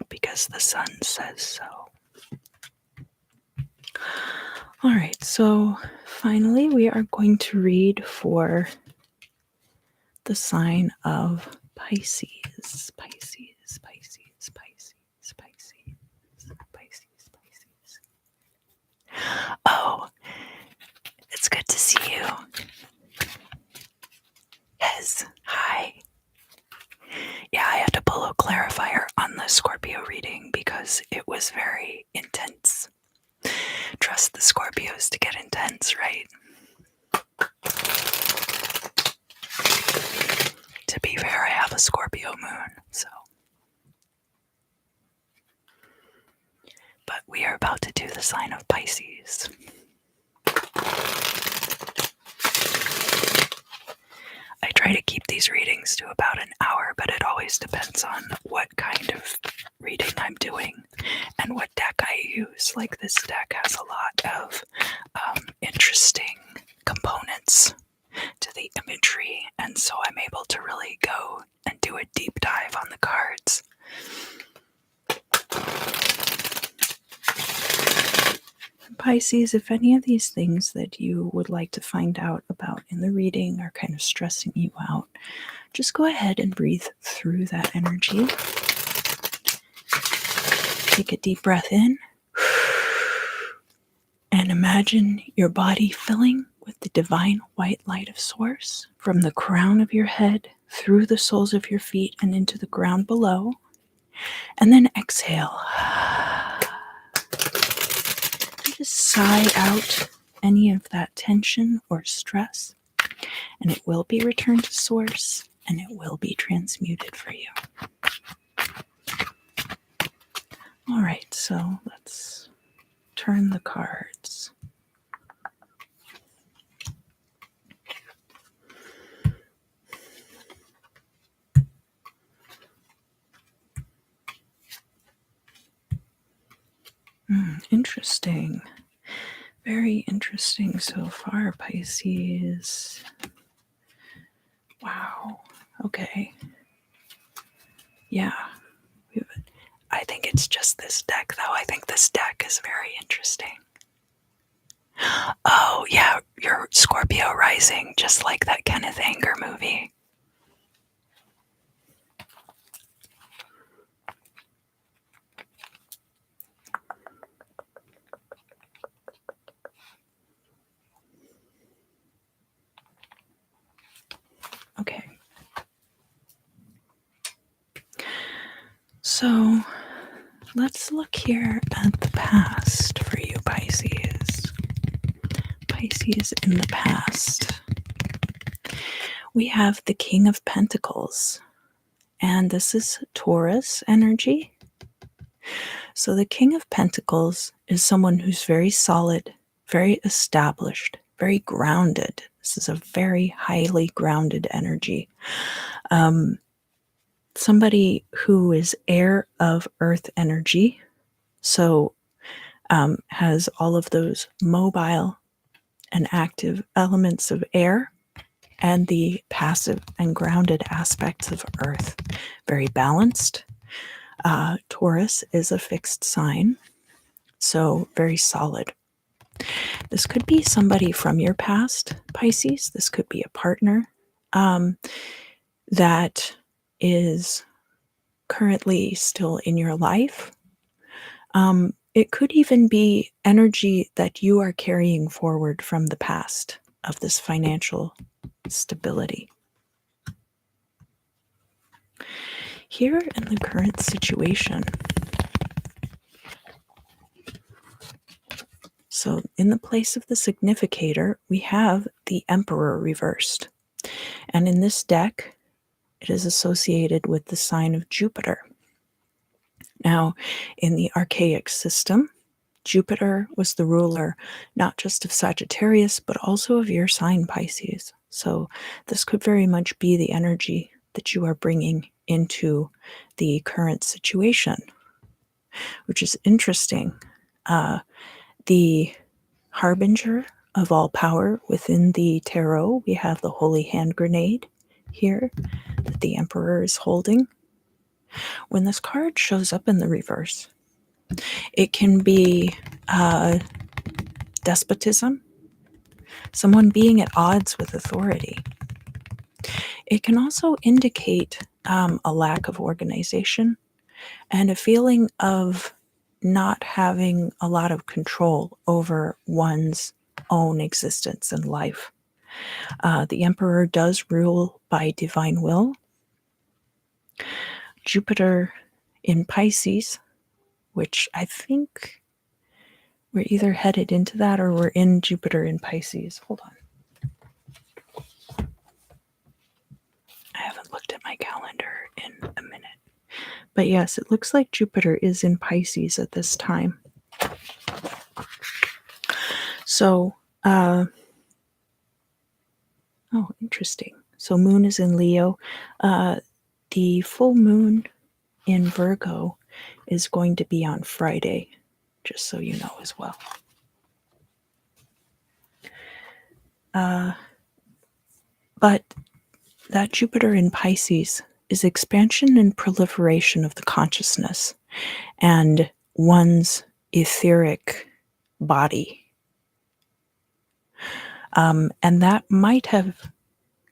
because the Sun says so. All right, so finally we are going to read for the sign of Pisces. Pisces, Pisces, Pisces, Pisces, Pisces, Pisces. Oh, it's good to see you. Yes, hi. Yeah, I had to pull a clarifier on the Scorpio reading because it was very intense. Trust the Scorpios to get intense, right? To be fair, I have a Scorpio moon, so. But we are about to do the sign of Pisces. I try to keep these readings to about an hour, but it always depends on what kind of reading I'm doing and what deck I use. Like, this deck has a lot of interesting components to the imagery, and so I'm able to really go and do a deep dive on the cards. Pisces, if any of these things that you would like to find out about in the reading are kind of stressing you out, just go ahead and breathe through that energy. Take a deep breath in and imagine your body filling with the divine white light of Source from the crown of your head through the soles of your feet and into the ground below. And then exhale. Just sigh out any of that tension or stress, and it will be returned to Source, and it will be transmuted for you. All right, so let's turn the cards. Interesting. Very interesting so far, Pisces. Wow. Okay. Yeah. I think it's just this deck, though. I think this deck is very interesting. Oh, yeah. You're Scorpio rising, just like that Kenneth Anger movie. Okay. So let's look here at the past for you, Pisces. Pisces in the past. We have the King of Pentacles, and this is Taurus energy. So the King of Pentacles is someone who's very solid, very established, very grounded. This is a very highly grounded energy. Somebody who is air of earth energy, so has all of those mobile and active elements of air and the passive and grounded aspects of earth. Very balanced. Taurus is a fixed sign, so very solid. This could be somebody from your past, Pisces. This could be a partner that is currently still in your life. It could even be energy that you are carrying forward from the past of this financial stability. Here in the current situation, so in the place of the significator, we have the Emperor reversed. And in this deck, it is associated with the sign of Jupiter. Now, in the archaic system, Jupiter was the ruler not just of Sagittarius, but also of your sign, Pisces. So this could very much be the energy that you are bringing into the current situation, which is interesting. The harbinger of all power within the tarot, we have the holy hand grenade here that the Emperor is holding. When this card shows up in the reverse, it can be despotism, someone being at odds with authority. It can also indicate a lack of organization and a feeling of not having a lot of control over one's own existence and life. The Emperor does rule by divine will. Jupiter in Pisces, which I think we're either headed into that or we're in Jupiter in Pisces. Hold on. I haven't looked at my calendar in a minute. But yes, it looks like Jupiter is in Pisces at this time. So, oh, interesting. So Moon is in Leo. The full moon in Virgo is going to be on Friday, just so you know as well. But that Jupiter in Pisces is expansion and proliferation of the consciousness and one's etheric body. And that might have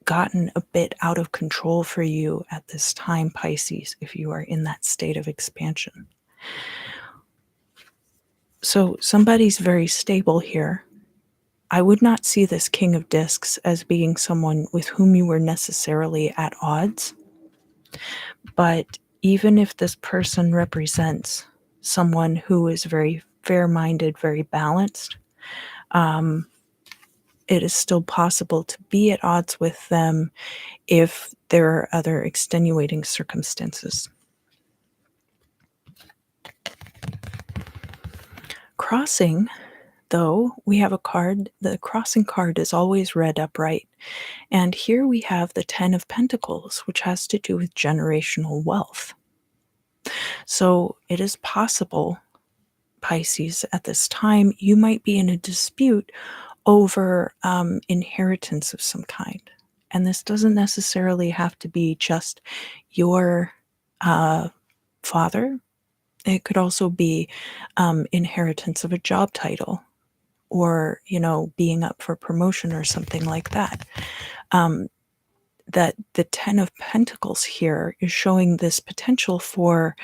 gotten a bit out of control for you at this time, Pisces, if you are in that state of expansion. So somebody's very stable here. I would not see this King of Discs as being someone with whom you were necessarily at odds. But even if this person represents someone who is very fair-minded, very balanced, it is still possible to be at odds with them if there are other extenuating circumstances. Crossing, though, we have a card. The crossing card is always read upright. And here we have the 10 of Pentacles, which has to do with generational wealth. So it is possible, Pisces, at this time, you might be in a dispute over inheritance of some kind. And this doesn't necessarily have to be just your father. It could also be inheritance of a job title, or, being up for promotion or something like that. That the 10 of Pentacles here is showing this potential for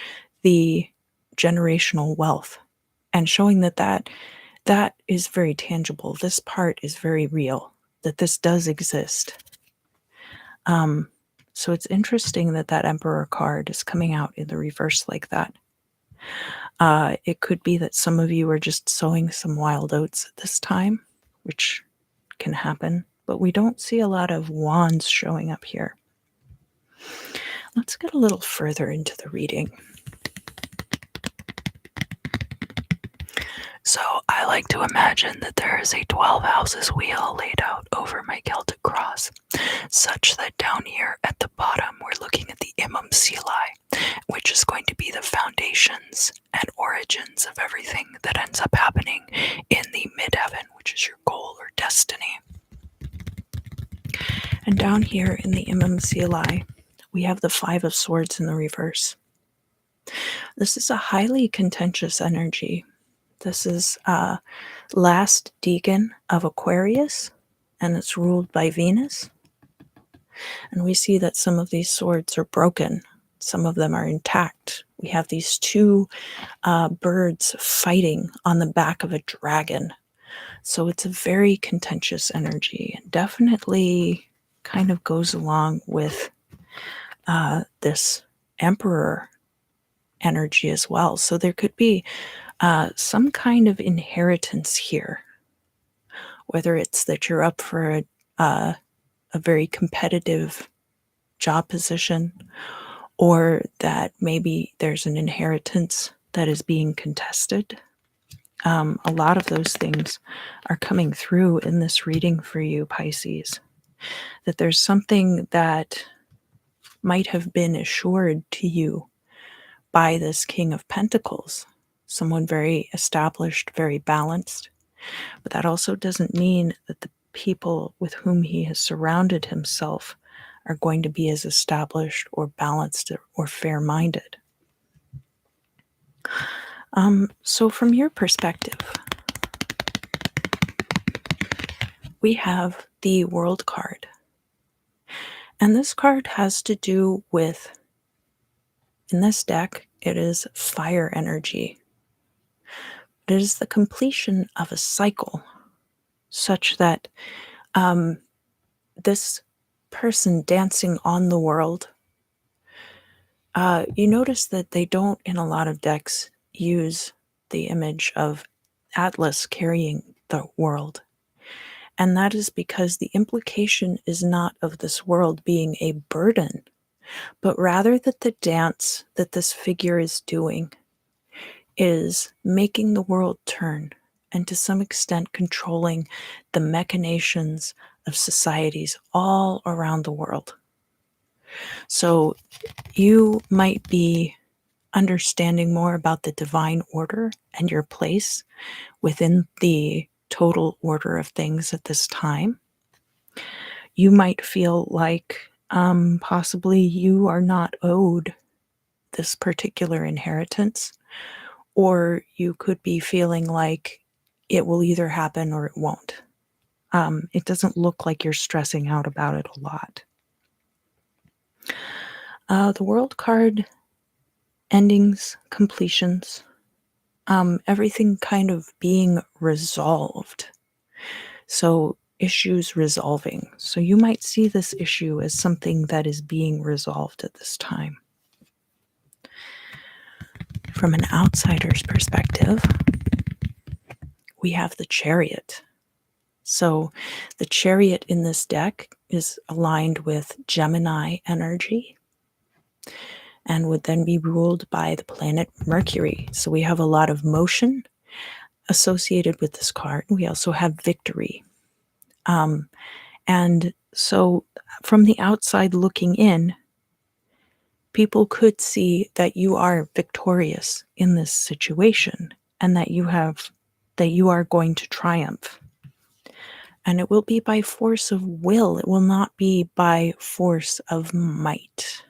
the generational wealth, and showing that is very tangible. This part is very real, that this does exist. So it's interesting that that Emperor card is coming out in the reverse like that. It could be that some of you are just sowing some wild oats at this time, which can happen, but we don't see a lot of wands showing up here. Let's get a little further into the reading. So I like to imagine that there is a 12 houses wheel laid out over my Celtic cross, such that down here at the bottom we're looking at the M50, which is going to be the foundations and origins of everything that ends up happening in the midheaven, which is your goal or destiny. And down here in the M50, we have the 5 of Swords in the reverse. This is a highly contentious energy. This is last decan of Aquarius, and it's ruled by Venus. And we see that some of these swords are broken. Some of them are intact. We have these two birds fighting on the back of a dragon. So it's a very contentious energy, and definitely kind of goes along with this Emperor energy as well. So there could be some kind of inheritance here, whether it's that you're up for a very competitive job position, or that maybe there's an inheritance that is being contested. A lot of those things are coming through in this reading for you, Pisces, that there's something that might have been assured to you by this King of Pentacles, someone very established, very balanced. But that also doesn't mean that the people with whom he has surrounded himself are going to be as established or balanced or fair-minded. So from your perspective, we have the World card. And this card has to do with, in this deck, it is fire energy. It is the completion of a cycle, such that this person dancing on the world, you notice that they don't, in a lot of decks, use the image of Atlas carrying the world. And that is because the implication is not of this world being a burden, but rather that the dance that this figure is doing is making the world turn, and to some extent controlling the machinations of societies all around the world. So you might be understanding more about the divine order and your place within the total order of things at this time. You might feel like possibly you are not owed this particular inheritance, or you could be feeling like it will either happen or it won't. It doesn't look like you're stressing out about it a lot. The World card, endings, completions, everything kind of being resolved. So issues resolving. So you might see this issue as something that is being resolved at this time. From an outsider's perspective, we have the Chariot. So the Chariot in this deck is aligned with Gemini energy and would then be ruled by the planet Mercury. So we have a lot of motion associated with this card. We also have victory. And so from the outside looking in, people could see that you are victorious in this situation and that you are going to triumph. And it will be by force of will. It will not be by force of might.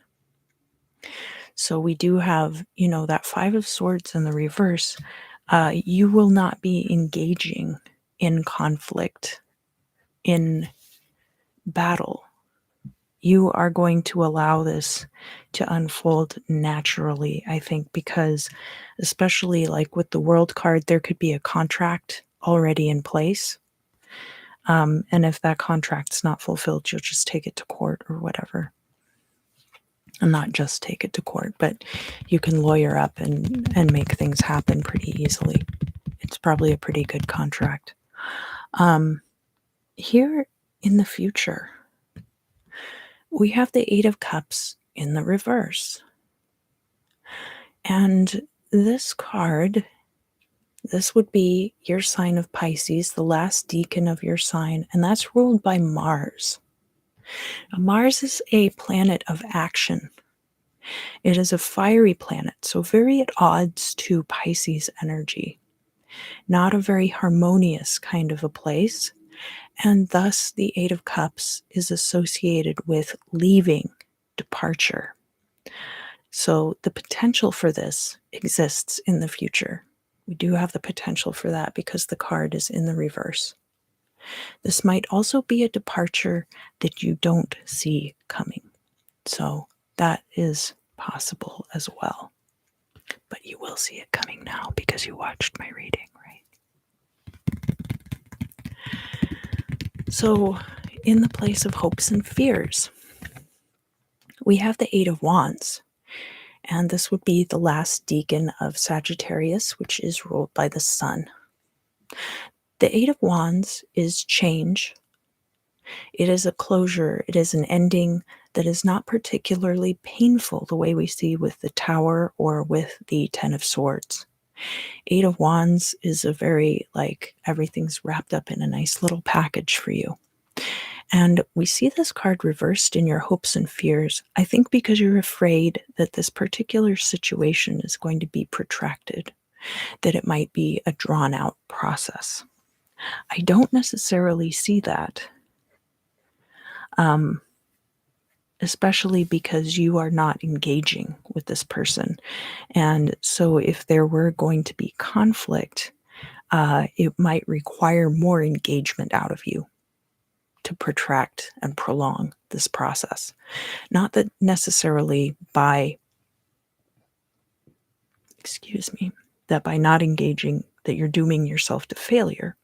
So we do have, that Five of Swords in the reverse. You will not be engaging in conflict, in battle. You are going to allow this to unfold naturally, I think, because especially like with the World card, there could be a contract already in place. And if that contract's not fulfilled, you'll just take it to court or whatever. And not just take it to court, but you can lawyer up and make things happen pretty easily. It's probably a pretty good contract. Here in the future, we have the Eight of Cups in the reverse. And this card, this would be your sign of Pisces, the last decan of your sign, and that's ruled by Mars. Now, Mars is a planet of action. It is a fiery planet, so very at odds to Pisces energy. Not a very harmonious kind of a place, and thus the Eight of Cups is associated with leaving, departure. So the potential for this exists in the future. We do have the potential for that because the card is in the reverse. This might also be a departure that you don't see coming. So that is possible as well. But you will see it coming now because you watched my reading, right? So in the place of hopes and fears, we have the Eight of Wands. And this would be the last decan of Sagittarius, which is ruled by the sun. The Eight of Wands is change. It is a closure. It is an ending that is not particularly painful the way we see with the Tower or with the Ten of Swords. Eight of Wands is a very, everything's wrapped up in a nice little package for you. And we see this card reversed in your hopes and fears, I think because you're afraid that this particular situation is going to be protracted, that it might be a drawn-out process. I don't necessarily see that, especially because you are not engaging with this person. And so if there were going to be conflict, it might require more engagement out of you to protract and prolong this process. Not that necessarily that by not engaging, that you're dooming yourself to failure.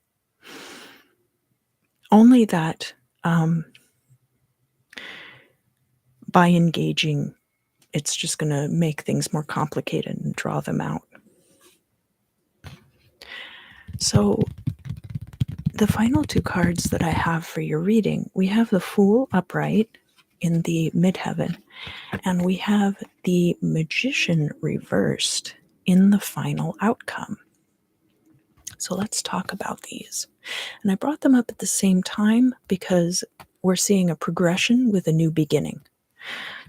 Only that by engaging, it's just going to make things more complicated and draw them out. So the final two cards that I have for your reading, we have the Fool upright in the midheaven, and we have the Magician reversed in the final outcome. So let's talk about these. And I brought them up at the same time because we're seeing a progression with a new beginning.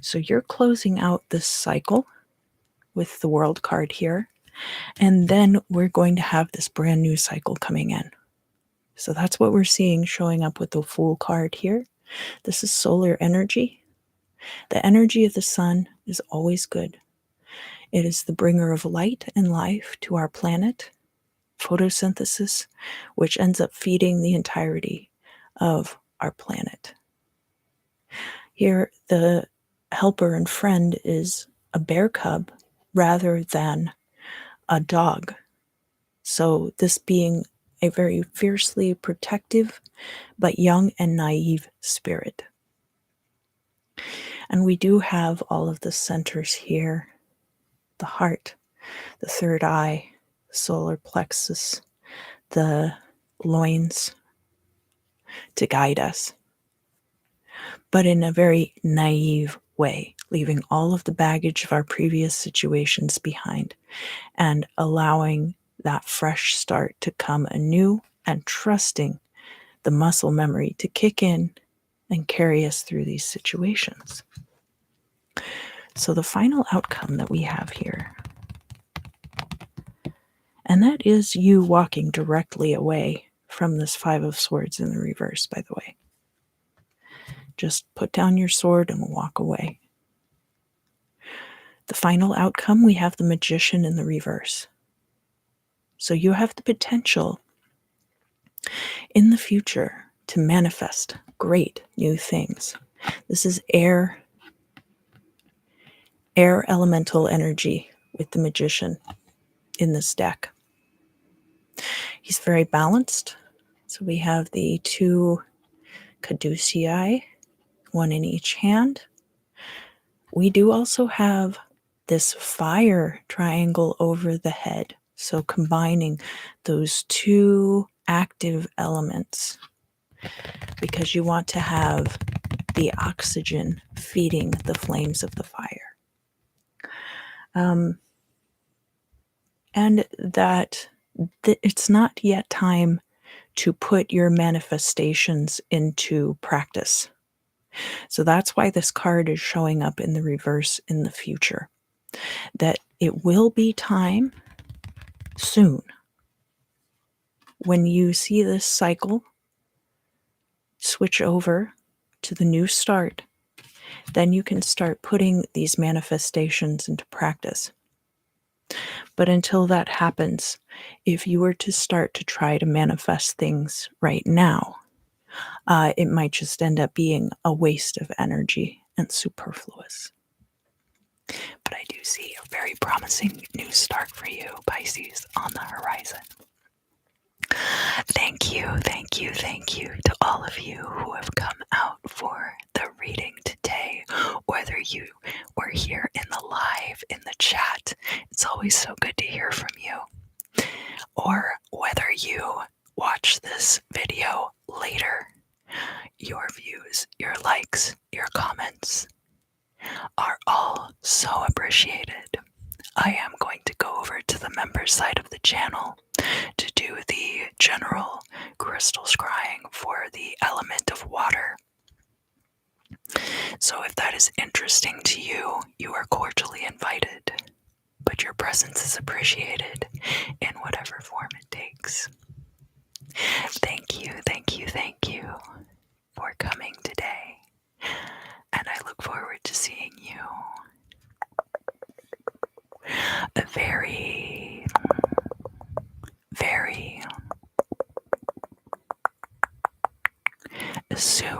So you're closing out this cycle with the World card here, and then we're going to have this brand new cycle coming in. So that's what we're seeing showing up with the Fool card here. This is solar energy. The energy of the sun is always good. It is the bringer of light and life to our planet. photosynthesis, which ends up feeding the entirety of our planet. Here, the helper and friend is a bear cub rather than a dog. So, this being a very fiercely protective but young and naive spirit. And we do have all of the centers here: the heart, the third eye, solar plexus, the loins, to guide us, but in a very naive way, leaving all of the baggage of our previous situations behind and allowing that fresh start to come anew, and trusting the muscle memory to kick in and carry us through these situations. So the final outcome that we have here, and that is you walking directly away from this Five of Swords in the reverse, by the way. Just put down your sword and walk away. The final outcome, we have the Magician in the reverse. So you have the potential in the future to manifest great new things. This is air elemental energy with the Magician in this deck. He's very balanced. So we have the two caduceae, one in each hand. We do also have this fire triangle over the head. So combining those two active elements, because you want to have the oxygen feeding the flames of the fire. And that it's not yet time to put your manifestations into practice. So that's why this card is showing up in the reverse in the future. That it will be time soon when you see this cycle switch over to the new start, then you can start putting these manifestations into practice. But until that happens, if you were to start to try to manifest things right now, it might just end up being a waste of energy and superfluous. But I do see a very promising new start for you, Pisces, on the horizon. Thank you to all of you who have come out for the reading today, whether you were here in the live, in the chat. It's always so good to hear from you. Or whether you watch this video later. Your views, your likes, your comments are all so appreciated. I am going to go over to the members side of the channel to do the general crystal scrying for the element of water. So if that is interesting to you, you are cordially invited, but your presence is appreciated in whatever form it takes. Thank you for coming today, and I look forward to seeing you very, very soon.